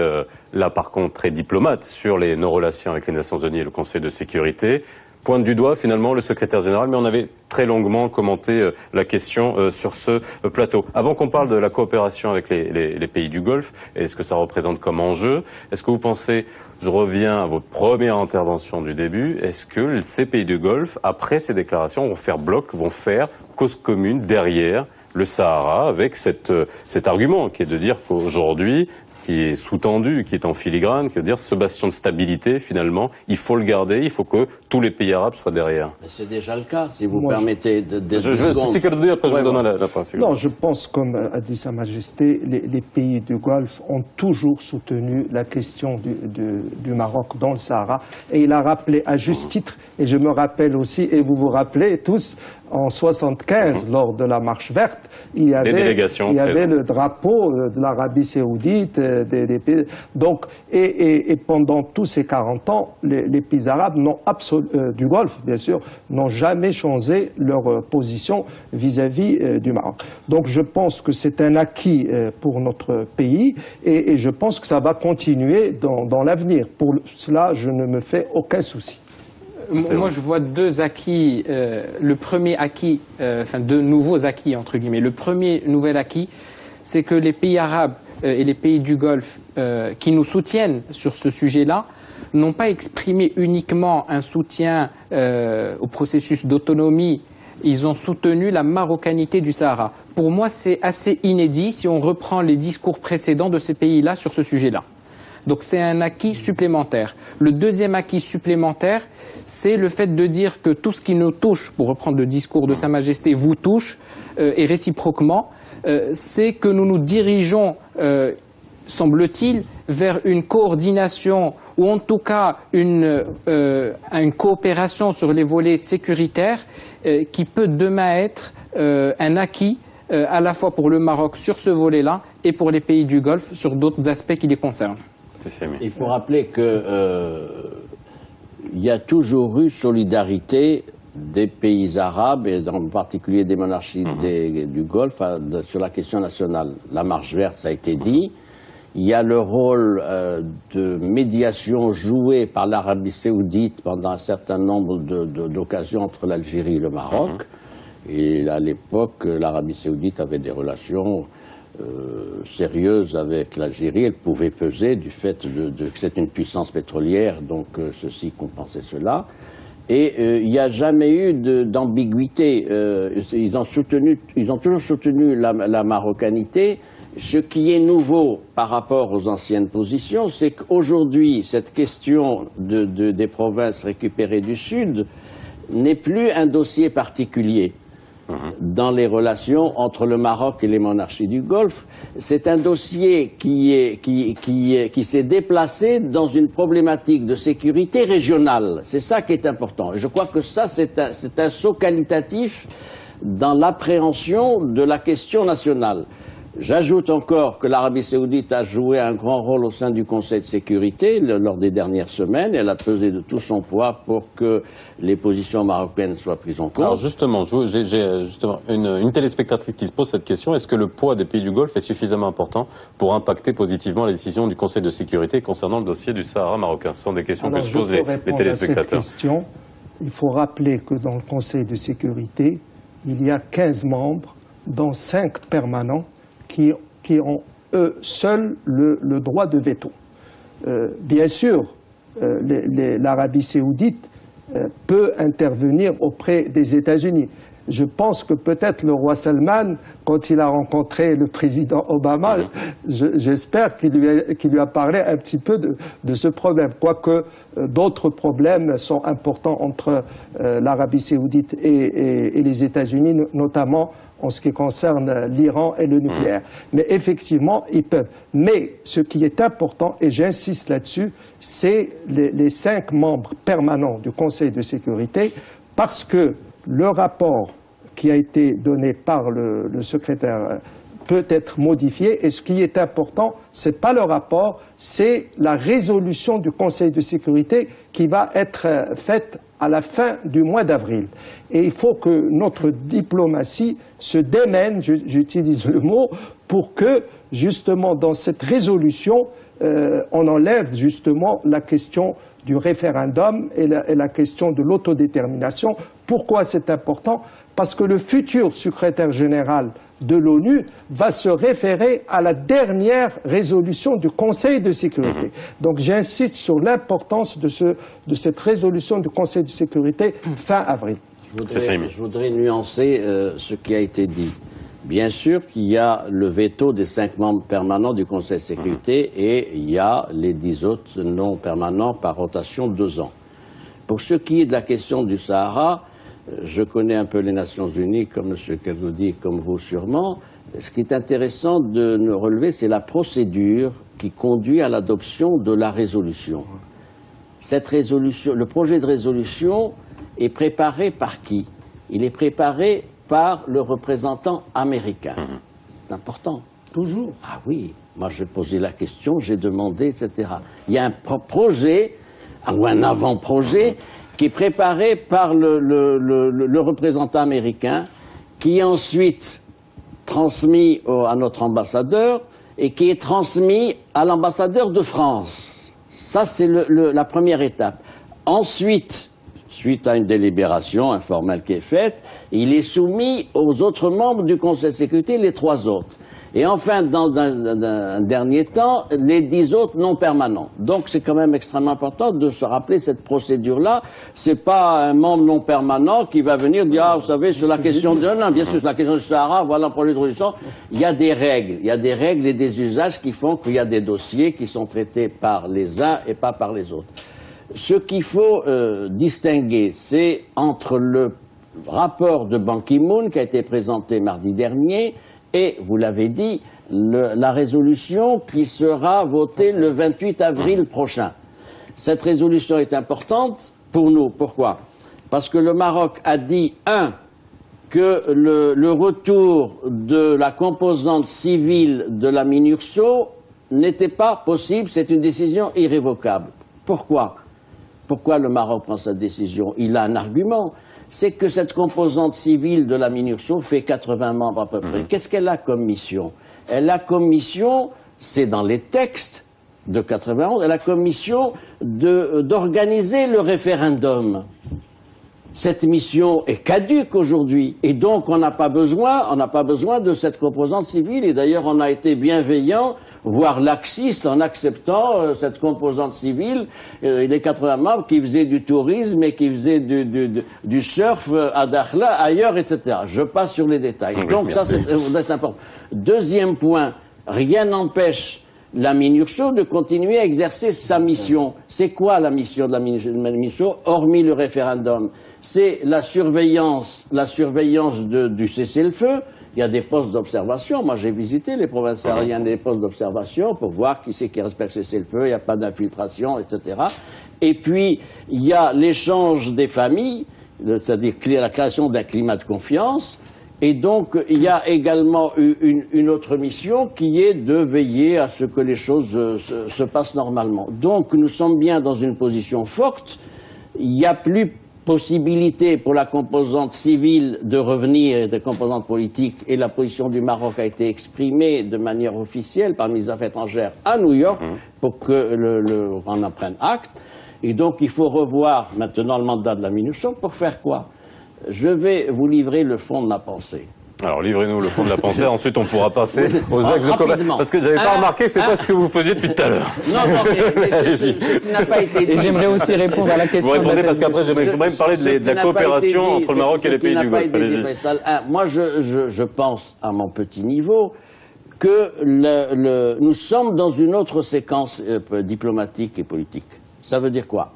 là par contre, très diplomate sur nos relations avec les Nations Unies et le Conseil de sécurité. Pointe du doigt finalement le secrétaire général, mais on avait très longuement commenté la question sur ce plateau. Avant qu'on parle de la coopération avec les pays du Golfe et ce que ça représente comme enjeu, est-ce que vous pensez, je reviens à votre première intervention du début, est-ce que ces pays du Golfe, après ces déclarations, vont faire bloc, vont faire cause commune derrière le Sahara avec cet argument qui est de dire qu'aujourd'hui, qui est sous-tendu, qui est en filigrane, qui veut dire ce bastion de stabilité, finalement, il faut le garder, il faut que tous les pays arabes soient derrière. C'est déjà le cas, si vous permettez de Si après je vous donne la parole. Non, je pense, comme a dit Sa Majesté, les pays du Golfe ont toujours soutenu la question du Maroc dans le Sahara. Et il a rappelé à juste titre, et je me rappelle aussi, et vous vous rappelez tous, en 75, lors de la marche verte, il y avait le drapeau de l'Arabie saoudite, des pays. Donc, et pendant tous ces 40 ans, les pays arabes du Golfe, bien sûr, n'ont jamais changé leur position vis-à-vis du Maroc. Donc, je pense que c'est un acquis pour notre pays, et je pense que ça va continuer dans l'avenir. Pour cela, je ne me fais aucun souci. Moi, je vois 2 acquis. Le premier acquis, enfin 2 nouveaux acquis, entre guillemets. Le premier nouvel acquis, c'est que les pays arabes et les pays du Golfe qui nous soutiennent sur ce sujet-là n'ont pas exprimé uniquement un soutien au processus d'autonomie. Ils ont soutenu la marocanité du Sahara. Pour moi, c'est assez inédit si on reprend les discours précédents de ces pays-là sur ce sujet-là. Donc c'est un acquis supplémentaire. Le deuxième acquis supplémentaire, c'est le fait de dire que tout ce qui nous touche, pour reprendre le discours de Sa Majesté, vous touche, et réciproquement, c'est que nous nous dirigeons, semble-t-il, vers une coordination, ou en tout cas une coopération sur les volets sécuritaires, qui peut demain être un acquis, à la fois pour le Maroc sur ce volet-là, et pour les pays du Golfe sur d'autres aspects qui les concernent. Il faut rappeler que il y a toujours eu solidarité des pays arabes, et en particulier des monarchies du Golfe, sur la question nationale. La marche verte, ça a été dit. Il y a le rôle de médiation joué par l'Arabie saoudite pendant un certain nombre d'occasions entre l'Algérie et le Maroc. Et à l'époque, l'Arabie saoudite avait des relations sérieuses avec l'Algérie. Elle pouvait peser du fait que c'est une puissance pétrolière, donc ceci compensait cela. Et il n'y a jamais eu d'ambiguïté. Ils ont toujours soutenu la marocanité. Ce qui est nouveau par rapport aux anciennes positions, c'est qu'aujourd'hui, cette question des provinces récupérées du Sud n'est plus un dossier particulier dans les relations entre le Maroc et les monarchies du Golfe. C'est un dossier qui s'est déplacé dans une problématique de sécurité régionale. C'est ça qui est important. Et je crois que ça, c'est un saut qualitatif dans l'appréhension de la question nationale. J'ajoute encore que l'Arabie saoudite a joué un grand rôle au sein du Conseil de sécurité lors des dernières semaines. Elle a pesé de tout son poids pour que les positions marocaines soient prises en compte. Alors justement, j'ai justement une téléspectatrice qui se pose cette question. Est-ce que le poids des pays du Golfe est suffisamment important pour impacter positivement la décision du Conseil de sécurité concernant le dossier du Sahara marocain? Ce sont des questions que se posent les téléspectateurs. À cette question, il faut rappeler que dans le Conseil de sécurité, il y a 15 membres, dont 5 permanents, qui ont, eux seuls, le droit de veto. Bien sûr, l'Arabie saoudite peut intervenir auprès des États-Unis. Je pense que peut-être le roi Salman, quand il a rencontré le président Obama, j'espère qu'il lui a parlé un petit peu de ce problème. Quoique d'autres problèmes sont importants entre l'Arabie saoudite et les États-Unis, notamment en ce qui concerne l'Iran et le nucléaire. Mais effectivement, ils peuvent. Mais ce qui est important, et j'insiste là-dessus, c'est les 5 membres permanents du Conseil de sécurité, parce que le rapport qui a été donné par le secrétaire peut être modifié, et ce qui est important, ce n'est pas le rapport, c'est la résolution du Conseil de sécurité qui va être faite à la fin du mois d'avril. Et il faut que notre diplomatie se démène, j'utilise le mot, pour que, justement, dans cette résolution, on enlève justement la question du référendum et la question de l'autodétermination. Pourquoi c'est important? Parce que le futur secrétaire général de l'ONU va se référer à la dernière résolution du Conseil de sécurité. Donc j'insiste sur l'importance de cette résolution du Conseil de sécurité fin avril. Je voudrais nuancer ce qui a été dit. Bien sûr qu'il y a le veto des 5 membres permanents du Conseil de sécurité et il y a les 10 autres non permanents par rotation de 2 ans. Pour ce qui est de la question du Sahara, je connais un peu les Nations Unies, comme M. Kazoudi, comme vous sûrement. Ce qui est intéressant de nous relever, c'est la procédure qui conduit à l'adoption de la résolution. Cette résolution, le projet de résolution est préparé par qui? Il est préparé par le représentant américain. C'est important. Toujours. Ah oui, moi j'ai posé la question, j'ai demandé, etc. Il y a un projet, ou un avant-projet, qui est préparé par le représentant américain, qui est ensuite transmis à notre ambassadeur et qui est transmis à l'ambassadeur de France. Ça, c'est la première étape. Ensuite, suite à une délibération informelle qui est faite, il est soumis aux autres membres du Conseil de sécurité, les 3 autres. Et enfin, dans un dernier temps, les 10 autres non permanents. Donc c'est quand même extrêmement important de se rappeler cette procédure-là. C'est pas un membre non permanent qui va venir dire, ah, vous savez, sur la question bien sûr, sur la question du Sahara, voilà un projet de résolution. Il y a des règles. Il y a des règles et des usages qui font qu'il y a des dossiers qui sont traités par les uns et pas par les autres. Ce qu'il faut distinguer, c'est entre le rapport de Ban Ki-moon qui a été présenté mardi dernier et, vous l'avez dit, la résolution qui sera votée le 28 avril prochain. Cette résolution est importante pour nous. Pourquoi? Parce que le Maroc a dit, que le retour de la composante civile de la MINURSO n'était pas possible, c'est une décision irrévocable. Pourquoi? Pourquoi le Maroc prend sa décision? Il a un argument. C'est que cette composante civile de la MINURSO fait 80 membres à peu près. Qu'est-ce qu'elle a comme mission? Elle a comme mission, c'est dans les textes de 91, elle a comme mission d'organiser le référendum. Cette mission est caduque aujourd'hui et donc on n'a pas besoin de cette composante civile et d'ailleurs on a été bienveillant, voire laxiste en acceptant cette composante civile, les 80 membres qui faisaient du tourisme et qui faisaient du surf à Dakhla, ailleurs, etc. Je passe sur les détails. Oui, donc merci. ça c'est important. Deuxième point, rien n'empêche la MINURSO de continuer à exercer sa mission. C'est quoi la mission de la MINURSO, hormis le référendum? C'est la surveillance du cessez-le-feu. Il y a des postes d'observation. Moi, j'ai visité les provinces aériennes, des postes d'observation pour voir qui c'est qui respecte le cessez-le-feu, il n'y a pas d'infiltration, etc. Et puis, il y a l'échange des familles, c'est-à-dire la création d'un climat de confiance. Et donc, il y a également une autre mission qui est de veiller à ce que les choses se passent normalement. Donc, nous sommes bien dans une position forte. Il n'y a plus possibilité pour la composante civile de revenir des composantes politiques et la position du Maroc a été exprimée de manière officielle par le ministre des Affaires étrangères à New York pour qu'on en prenne acte. Et donc, il faut revoir maintenant le mandat de la MINURSO pour faire quoi? Je vais vous livrer le fond de ma pensée. Alors, livrez-nous le fond de la pensée, ensuite on pourra passer aux axes de combat. Parce que j'avais pas remarqué que c'est pas ce que vous faisiez depuis tout à l'heure. Non, mais ce qui n'a pas été dit. Et j'aimerais aussi répondre à la question. Vous répondez parce qu'après j'aimerais quand même parler de la coopération entre le Maroc et les pays du Golfe. Allez-y. Moi, je pense, à mon petit niveau, que nous sommes dans une autre séquence diplomatique et politique. Ça veut dire quoi?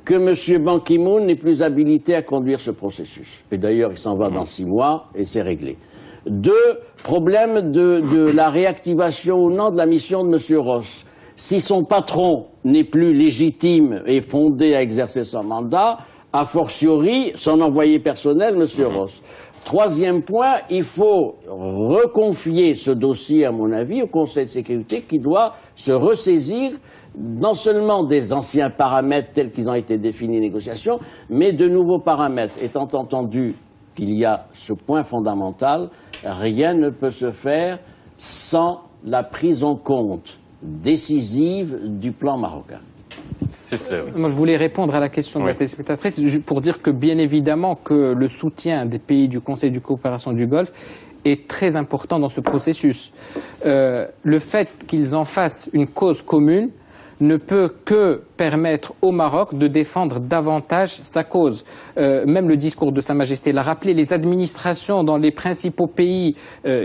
Que M. Ban Ki-moon n'est plus habilité à conduire ce processus. Et d'ailleurs, il s'en va dans 6 mois et c'est réglé. 2, problème de la réactivation ou non de la mission de M. Ross. Si son patron n'est plus légitime et fondé à exercer son mandat, a fortiori son envoyé personnel, M. Ross. 3e point, il faut reconfier ce dossier, à mon avis, au Conseil de sécurité qui doit se ressaisir non seulement des anciens paramètres tels qu'ils ont été définis en négociation, mais de nouveaux paramètres. Étant entendu qu'il y a ce point fondamental, rien ne peut se faire sans la prise en compte décisive du plan marocain. C'est cela, oui. Moi, je voulais répondre à la question de la téléspectatrice pour dire que, bien évidemment, que le soutien des pays du Conseil de coopération du Golfe est très important dans ce processus. Le fait qu'ils en fassent une cause commune ne peut que permettre au Maroc de défendre davantage sa cause. Même le discours de Sa Majesté l'a rappelé, les administrations dans les principaux pays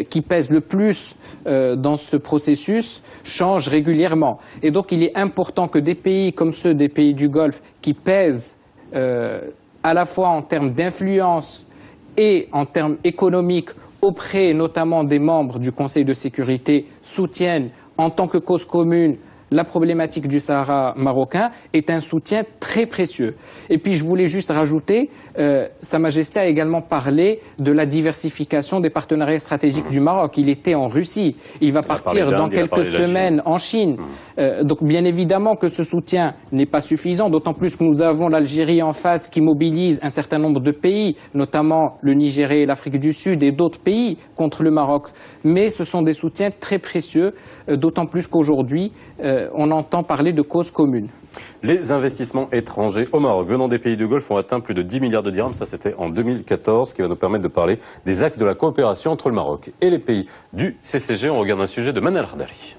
qui pèsent le plus dans ce processus changent régulièrement. Et donc il est important que des pays comme ceux des pays du Golfe qui pèsent à la fois en termes d'influence et en termes économiques auprès notamment des membres du Conseil de sécurité soutiennent en tant que cause commune la problématique du Sahara marocain est un soutien très précieux. Et puis je voulais juste rajouter, Sa Majesté a également parlé de la diversification des partenariats stratégiques du Maroc. Il était en Russie, il va partir dans quelques semaines en Chine. Donc bien évidemment que ce soutien n'est pas suffisant, d'autant plus que nous avons l'Algérie en face qui mobilise un certain nombre de pays, notamment le Nigeria et l'Afrique du Sud et d'autres pays contre le Maroc. Mais ce sont des soutiens très précieux, d'autant plus qu'aujourd'hui, on entend parler de cause commune. Les investissements étrangers au Maroc venant des pays du Golfe ont atteint plus de 10 milliards de dirhams, ça c'était en 2014, ce qui va nous permettre de parler des axes de la coopération entre le Maroc et les pays du CCG. On regarde un sujet de Manal Hardari.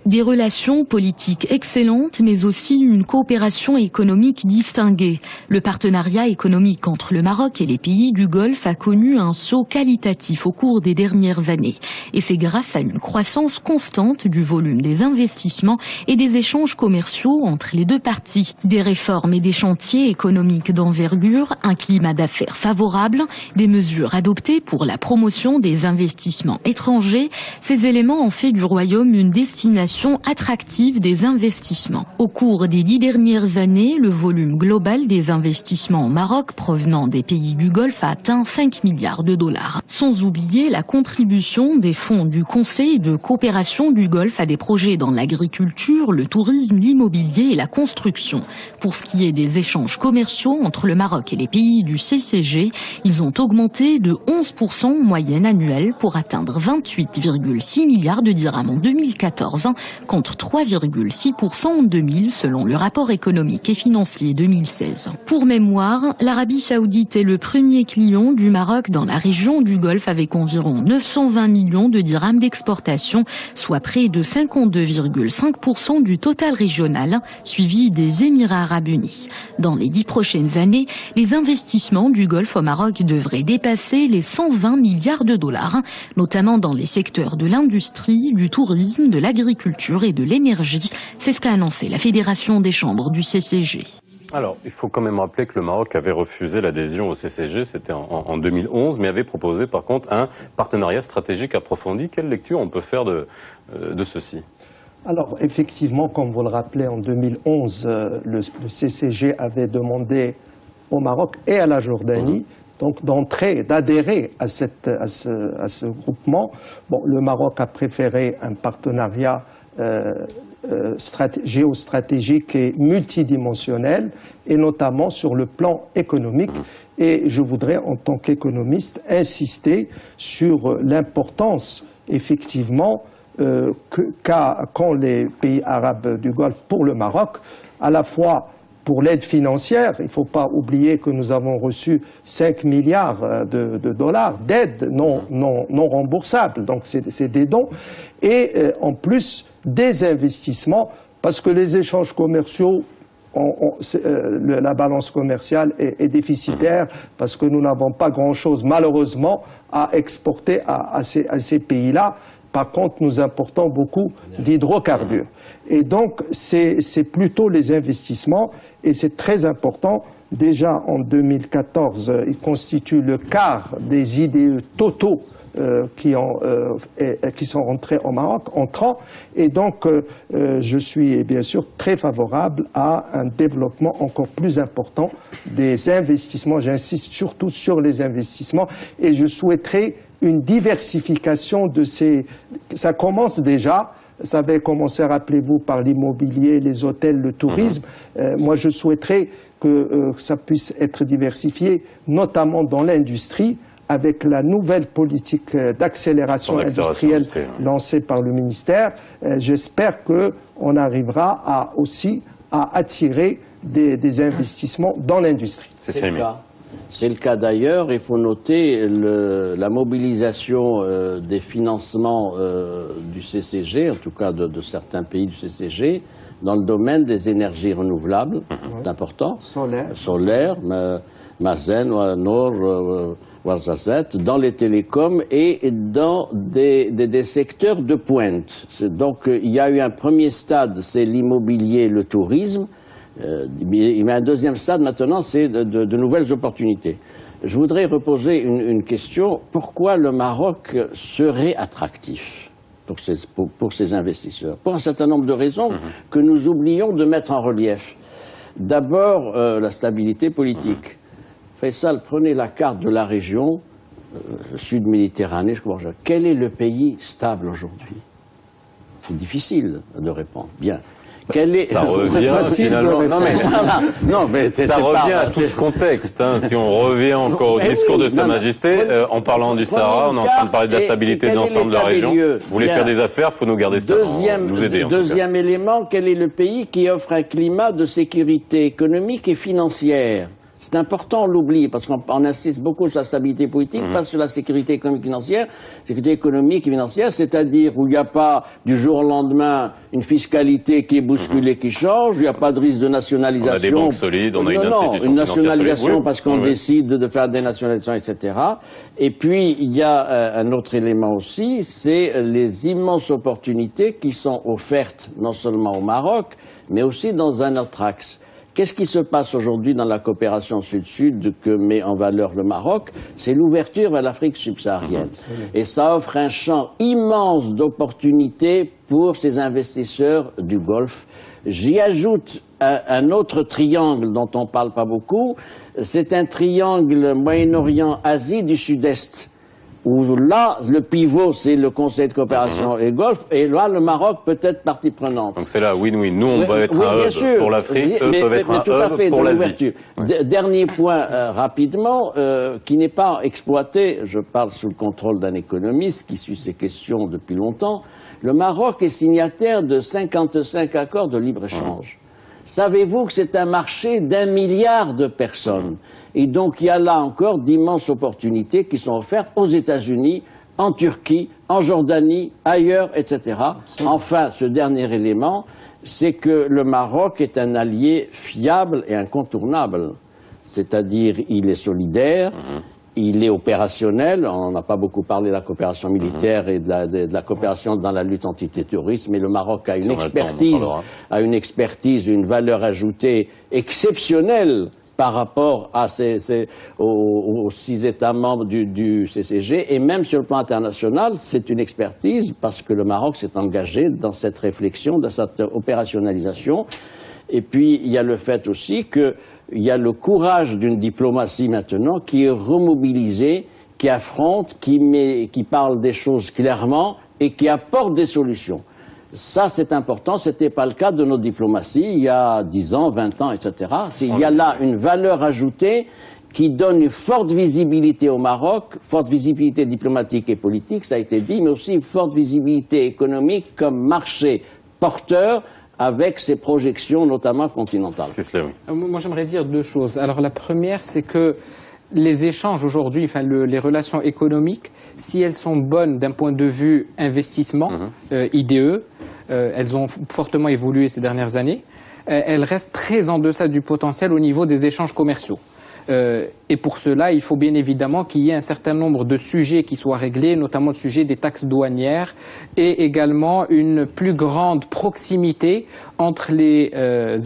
Des relations politiques excellentes, mais aussi une coopération économique distinguée. Le partenariat économique entre le Maroc et les pays du Golfe a connu un saut qualitatif au cours des dernières années. Et c'est grâce à une croissance constante du volume des investissements et des échanges commerciaux entre les deux parties. Des réformes et des chantiers économiques d'envergure, un climat d'affaires favorable, des mesures adoptées pour la promotion des investissements étrangers. Ces éléments ont fait du Royaume une destination destination attractive des investissements. Au cours des 10 dernières années, le volume global des investissements au Maroc provenant des pays du Golfe a atteint 5 milliards de dollars. Sans oublier la contribution des fonds du Conseil de coopération du Golfe à des projets dans l'agriculture, le tourisme, l'immobilier et la construction. Pour ce qui est des échanges commerciaux entre le Maroc et les pays du CCG, ils ont augmenté de 11% en moyenne annuelle pour atteindre 28,6 milliards de dirhams en 2014 contre 3,6% en 2000 selon le rapport économique et financier 2016. Pour mémoire, l'Arabie Saoudite est le premier client du Maroc dans la région du Golfe avec environ 920 millions de dirhams d'exportation, soit près de 52,5% du total régional, suivi des Émirats arabes unis. Dans les 10 prochaines années, les investissements du Golfe au Maroc devraient dépasser les 120 milliards de dollars, notamment dans les secteurs de l'industrie, du tourisme, de l'agriculture et de l'énergie. C'est ce qu'a annoncé la Fédération des chambres du CCG. Alors, il faut quand même rappeler que le Maroc avait refusé l'adhésion au CCG, c'était en 2011, mais avait proposé par contre un partenariat stratégique approfondi. Quelle lecture on peut faire de ceci ? Alors, effectivement, comme vous le rappelez, en 2011, le CCG avait demandé au Maroc et à la Jordanie donc d'adhérer à ce groupement. Bon, le Maroc a préféré un partenariat géostratégique et multidimensionnel, et notamment sur le plan économique. Et je voudrais, en tant qu'économiste, insister sur l'importance, effectivement, qu'ont les pays arabes du Golfe pour le Maroc, à la fois pour l'aide financière. Il ne faut pas oublier que nous avons reçu 5 milliards de dollars d'aide non remboursables, donc c'est des dons, et en plus des investissements, parce que les échanges commerciaux, la balance commerciale est déficitaire, parce que nous n'avons pas grand-chose, malheureusement, à exporter à ces pays-là. Par contre, nous importons beaucoup d'hydrocarbures. Et donc, c'est plutôt les investissements, et c'est très important. Déjà, en 2014, il constitue le quart des IDE totaux qui sont rentrés au Maroc, entrants. Et donc, je suis bien sûr très favorable à un développement encore plus important des investissements. J'insiste surtout sur les investissements, et je souhaiterais une diversification de ces... Ça commence déjà, ça avait commencé, rappelez-vous, par l'immobilier, les hôtels, le tourisme. Moi, je souhaiterais que ça puisse être diversifié, notamment dans l'industrie, avec la nouvelle politique d'accélération industrielle lancée par le ministère. J'espère qu'on arrivera aussi à attirer des investissements dans l'industrie. C'est le cas. C'est le cas d'ailleurs. Il faut noter la mobilisation des financements du CCG, en tout cas de certains pays du CCG, dans le domaine des énergies renouvelables, c'est important. Solaire, Mazen, Noor, Ouarzazate, dans les télécoms et dans des secteurs de pointe. Donc il y a eu un premier stade, c'est l'immobilier, le tourisme. Il y a un deuxième stade maintenant, c'est de nouvelles opportunités. Je voudrais reposer une question. Pourquoi le Maroc serait attractif pour ces investisseurs? Pour un certain nombre de raisons que nous oublions de mettre en relief. D'abord, la stabilité politique. Faisal, prenez la carte de la région, Sud-Méditerranée, quel est le pays stable aujourd'hui? C'est difficile de répondre. Bien. Ça revient finalement. Non, mais ça revient à tout ce contexte. Si on revient encore au discours de Sa Majesté, en parlant du Sahara, on est en train de parler de la stabilité de l'ensemble de la région. Vous voulez faire des affaires, il faut nous garder stable, nous aider. Deuxième élément, quel est le pays qui offre un climat de sécurité économique et financière? C'est important, on l'oublie, parce qu'on insiste beaucoup sur la stabilité politique, pas sur la sécurité économique et financière. Sécurité économique et financière, c'est-à-dire où il n'y a pas du jour au lendemain une fiscalité qui est bousculée, qui change, où il n'y a pas de risque de nationalisation. On a des banques solides, on a une nationalisation parce qu'on décide de faire des nationalisations, etc. Et puis, il y a un autre élément aussi, c'est les immenses opportunités qui sont offertes non seulement au Maroc, mais aussi dans un autre axe. Qu'est-ce qui se passe aujourd'hui dans la coopération sud-sud que met en valeur le Maroc? C'est l'ouverture vers l'Afrique subsaharienne. Et ça offre un champ immense d'opportunités pour ces investisseurs du Golfe. J'y ajoute un autre triangle dont on ne parle pas beaucoup. C'est un triangle Moyen-Orient-Asie du Sud-Est, où là, le pivot, c'est le Conseil de coopération et Golfe, et là, le Maroc peut être partie prenante. Donc c'est là, win-win. Nous, on peut être un hub pour l'Afrique, eux peuvent être un hub pour l'Asie. Dernier point, rapidement, qui n'est pas exploité, je parle sous le contrôle d'un économiste qui suit ces questions depuis longtemps. Le Maroc est signataire de 55 accords de libre-échange. Savez-vous que c'est un marché d'1 milliard de personnes? Et donc il y a là encore d'immenses opportunités qui sont offertes aux États-Unis, en Turquie, en Jordanie, ailleurs, etc. Enfin, ce dernier élément, c'est que le Maroc est un allié fiable et incontournable. C'est-à-dire, il est solidaire, il est opérationnel. On n'a pas beaucoup parlé de la coopération militaire et de la coopération dans la lutte antiterroriste, mais le Maroc a une expertise, une valeur ajoutée exceptionnelle par rapport à aux 6 États membres du CCG, et même sur le plan international, c'est une expertise parce que le Maroc s'est engagé dans cette réflexion, dans cette opérationnalisation. Et puis, il y a le fait aussi qu'il y a le courage d'une diplomatie maintenant qui est remobilisée, qui affronte, qui parle des choses clairement et qui apporte des solutions. Ça, c'est important. Ce n'était pas le cas de nos diplomaties il y a 10 ans, 20 ans, etc. Il y a là une valeur ajoutée qui donne une forte visibilité au Maroc, forte visibilité diplomatique et politique, ça a été dit, mais aussi une forte visibilité économique comme marché porteur avec ses projections, notamment continentales. C'est cela, oui. Moi, j'aimerais dire 2 choses. Alors, la première, c'est que les échanges aujourd'hui, enfin les relations économiques, si elles sont bonnes d'un point de vue investissement, IDE, elles ont fortement évolué ces dernières années, elles restent très en deçà du potentiel au niveau des échanges commerciaux. Et pour cela, il faut bien évidemment qu'il y ait un certain nombre de sujets qui soient réglés, notamment le sujet des taxes douanières et également une plus grande proximité entre les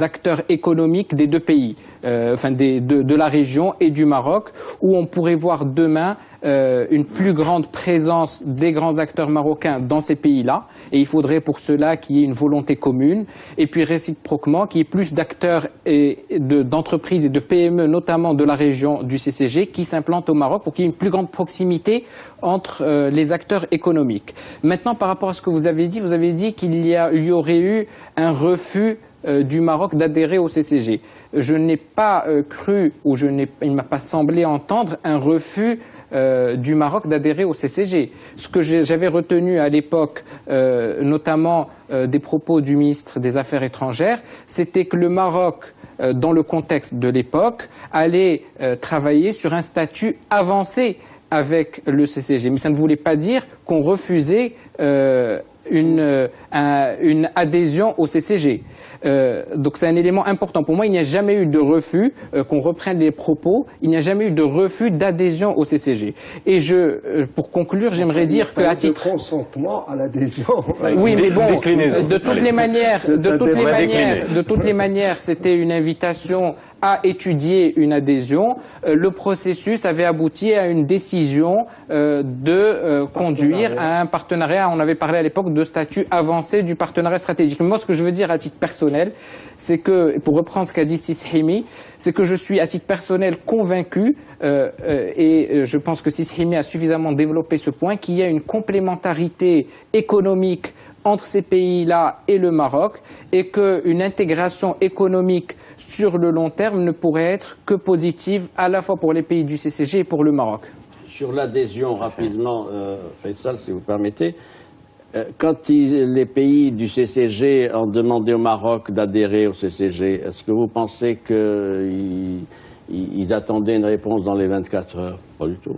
acteurs économiques des 2 pays, de la région et du Maroc, où on pourrait voir demain une plus grande présence des grands acteurs marocains dans ces pays-là, et il faudrait pour cela qu'il y ait une volonté commune, et puis réciproquement qu'il y ait plus d'acteurs et d'entreprises et de PME, notamment de la région du CCG, qui s'implantent au Maroc pour qu'il y ait une plus grande proximité entre les acteurs économiques. Maintenant, par rapport à ce que vous avez dit qu'il y aurait eu un refus du Maroc d'adhérer au CCG. Je n'ai pas cru, ou il ne m'a pas semblé entendre un refus du Maroc d'adhérer au CCG. Ce que j'avais retenu à l'époque, notamment des propos du ministre des Affaires étrangères, c'était que le Maroc, dans le contexte de l'époque, allait travailler sur un statut avancé avec le CCG. Mais ça ne voulait pas dire qu'on refusait une adhésion au CCG. Donc c'est un élément important. Pour moi, il n'y a jamais eu de refus, qu'on reprenne les propos, il n'y a jamais eu de refus d'adhésion au CCG. Et pour conclure, j'aimerais dire qu'à titre... de consentement à l'adhésion. Oui, mais bon, de toutes les manières, c'était une invitation à étudier une adhésion. Le processus avait abouti à une décision de conduire à un partenariat. On avait parlé à l'époque de statut avancé du partenariat stratégique. Mais moi, ce que je veux dire à titre personnel, c'est que, pour reprendre ce qu'a dit Sishimi, c'est que je suis à titre personnel convaincu, et je pense que Sishimi a suffisamment développé ce point, qu'il y a une complémentarité économique entre ces pays-là et le Maroc, et qu'une intégration économique sur le long terme ne pourrait être que positive à la fois pour les pays du CCG et pour le Maroc. Sur l'adhésion, rapidement, Faisal, si vous permettez, quand les pays du CCG ont demandé au Maroc d'adhérer au CCG, est-ce que vous pensez qu'ils attendaient une réponse dans les 24 heures? Pas du tout.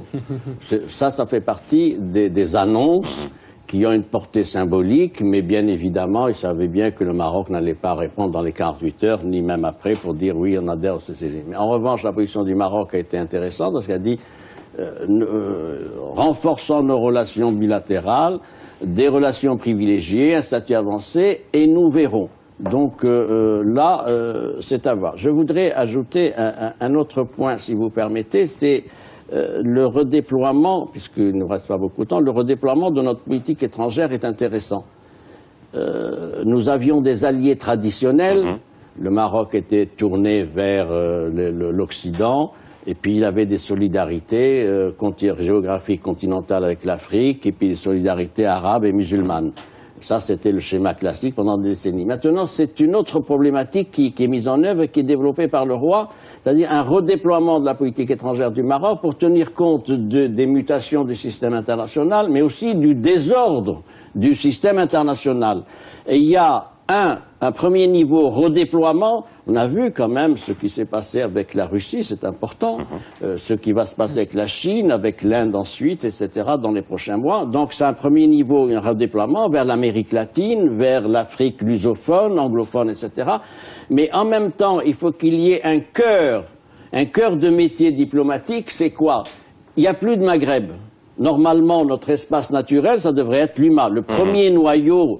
Ça fait partie des annonces qui ont une portée symbolique, mais bien évidemment, ils savaient bien que le Maroc n'allait pas répondre dans les 48 heures, ni même après, pour dire oui, on adhère au CCG. Mais en revanche, la position du Maroc a été intéressante, parce qu'elle a dit renforçons nos relations bilatérales, des relations privilégiées, un statut avancé, et nous verrons. Donc là, c'est à voir. Je voudrais ajouter un autre point, si vous permettez, c'est le redéploiement, puisqu'il ne nous reste pas beaucoup de temps, le redéploiement de notre politique étrangère est intéressant. Nous avions des alliés traditionnels. Le Maroc était tourné vers l'Occident, et puis il avait des solidarités géographiques continentales avec l'Afrique, et puis des solidarités arabes et musulmanes. Ça, c'était le schéma classique pendant des décennies. Maintenant, c'est une autre problématique qui est mise en œuvre et qui est développée par le roi, c'est-à-dire un redéploiement de la politique étrangère du Maroc pour tenir compte des mutations du système international, mais aussi du désordre du système international. Et il y a un premier niveau redéploiement. On a vu quand même ce qui s'est passé avec la Russie, c'est important, ce qui va se passer avec la Chine, avec l'Inde ensuite, etc., dans les prochains mois. Donc c'est un premier niveau, un redéploiement vers l'Amérique latine, vers l'Afrique lusophone, anglophone, etc. Mais en même temps, il faut qu'il y ait un cœur de métier diplomatique. C'est quoi? Il n'y a plus de Maghreb. Normalement, notre espace naturel, ça devrait être l'UMA. Le premier noyau,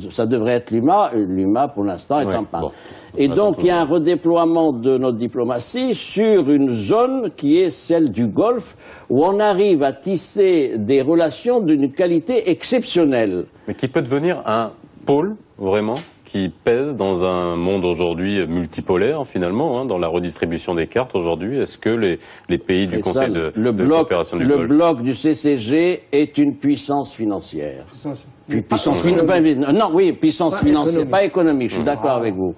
ça devrait être l'UMA. L'UMA, pour l'instant, est en panne. Bon. Et donc, il y a un redéploiement de notre diplomatie sur une zone qui est celle du Golfe, où on arrive à tisser des relations d'une qualité exceptionnelle. Mais qui peut devenir un pôle, vraiment, qui pèse dans un monde aujourd'hui multipolaire, finalement, dans la redistribution des cartes aujourd'hui. Est-ce que les pays du Conseil de coopération du Golfe... Le bloc du CCG est une puissance financière. Puissance financière, pas économique, je suis d'accord avec vous.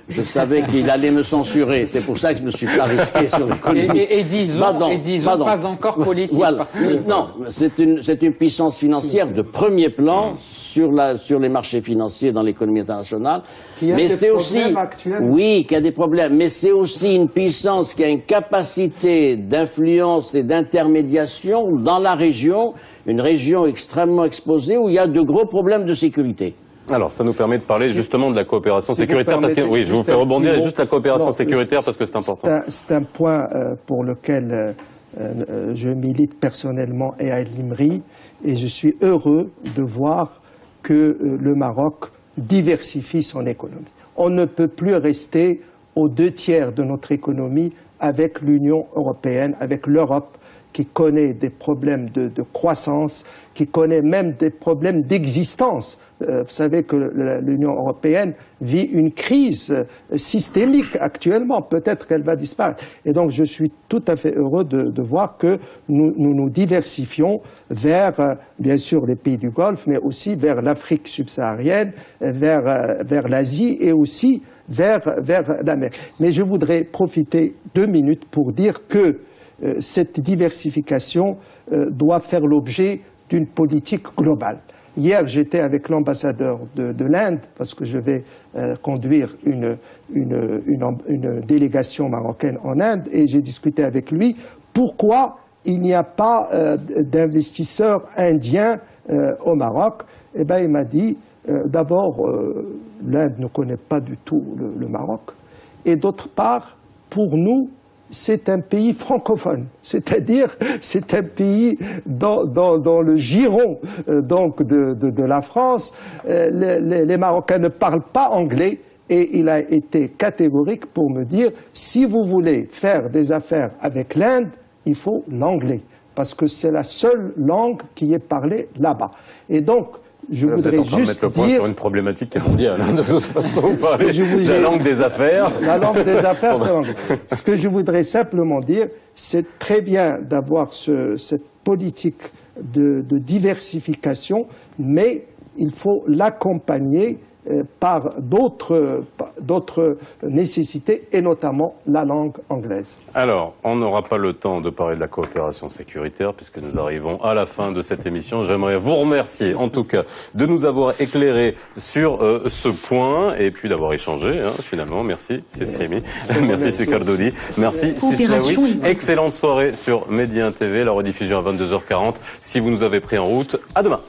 Je savais qu'il allait me censurer, c'est pour ça que je me suis pas risqué sur l'économie. Et disons pas encore politique. Voilà. Parce que... Non, c'est une puissance financière de premier plan sur les marchés financiers dans l'économie internationale. Mais c'est aussi, oui, qui a des problèmes, mais c'est aussi une puissance qui a une capacité d'influence et d'intermédiation dans la région, une région extrêmement exposée où il y a de gros problèmes de sécurité. Alors, ça nous permet de parler justement de la coopération sécuritaire, parce que, oui, je vous fais rebondir, juste la coopération sécuritaire, parce que c'est important. C'est un point pour lequel je milite personnellement et à l'IMRI, et je suis heureux de voir que le Maroc diversifie son économie. On ne peut plus rester aux 2/3 de notre économie avec l'Union européenne, avec l'Europe, qui connaît des problèmes de croissance, qui connaît même des problèmes d'existence. Vous savez que l'Union européenne vit une crise systémique actuellement. Peut-être qu'elle va disparaître. Et donc je suis tout à fait heureux de voir que nous diversifions vers, bien sûr, les pays du Golfe, mais aussi vers l'Afrique subsaharienne, vers l'Asie et aussi vers l'Amérique. Mais je voudrais profiter 2 minutes pour dire que cette diversification doit faire l'objet d'une politique globale. Hier, j'étais avec l'ambassadeur de l'Inde, parce que je vais conduire une délégation marocaine en Inde, et j'ai discuté avec lui pourquoi il n'y a pas d'investisseurs indiens au Maroc. Eh bien, il m'a dit, d'abord, l'Inde ne connaît pas du tout le Maroc, et d'autre part, pour nous, c'est un pays francophone, c'est-à-dire c'est un pays dans le giron donc de la France. Les Marocains ne parlent pas anglais et il a été catégorique pour me dire si vous voulez faire des affaires avec l'Inde, il faut l'anglais parce que c'est la seule langue qui est parlée là-bas. Et donc je voudrais juste mettre le point dire sur une problématique mondiale. De toute façon, vous parlez de la langue des affaires. La langue des affaires, c'est l'anglais. Ce que je voudrais simplement dire, c'est très bien d'avoir cette politique de diversification, mais il faut l'accompagner par d'autres nécessités, et notamment la langue anglaise. Alors, on n'aura pas le temps de parler de la coopération sécuritaire, puisque nous arrivons à la fin de cette émission. J'aimerais vous remercier, en tout cas, de nous avoir éclairé sur ce point, et puis d'avoir échangé, finalement. Merci, Sisrimi. Merci, Sekardoudi. Merci, Sislaoui. Excellente soirée sur Média TV, la rediffusion à 22h40. Si vous nous avez pris en route, à demain.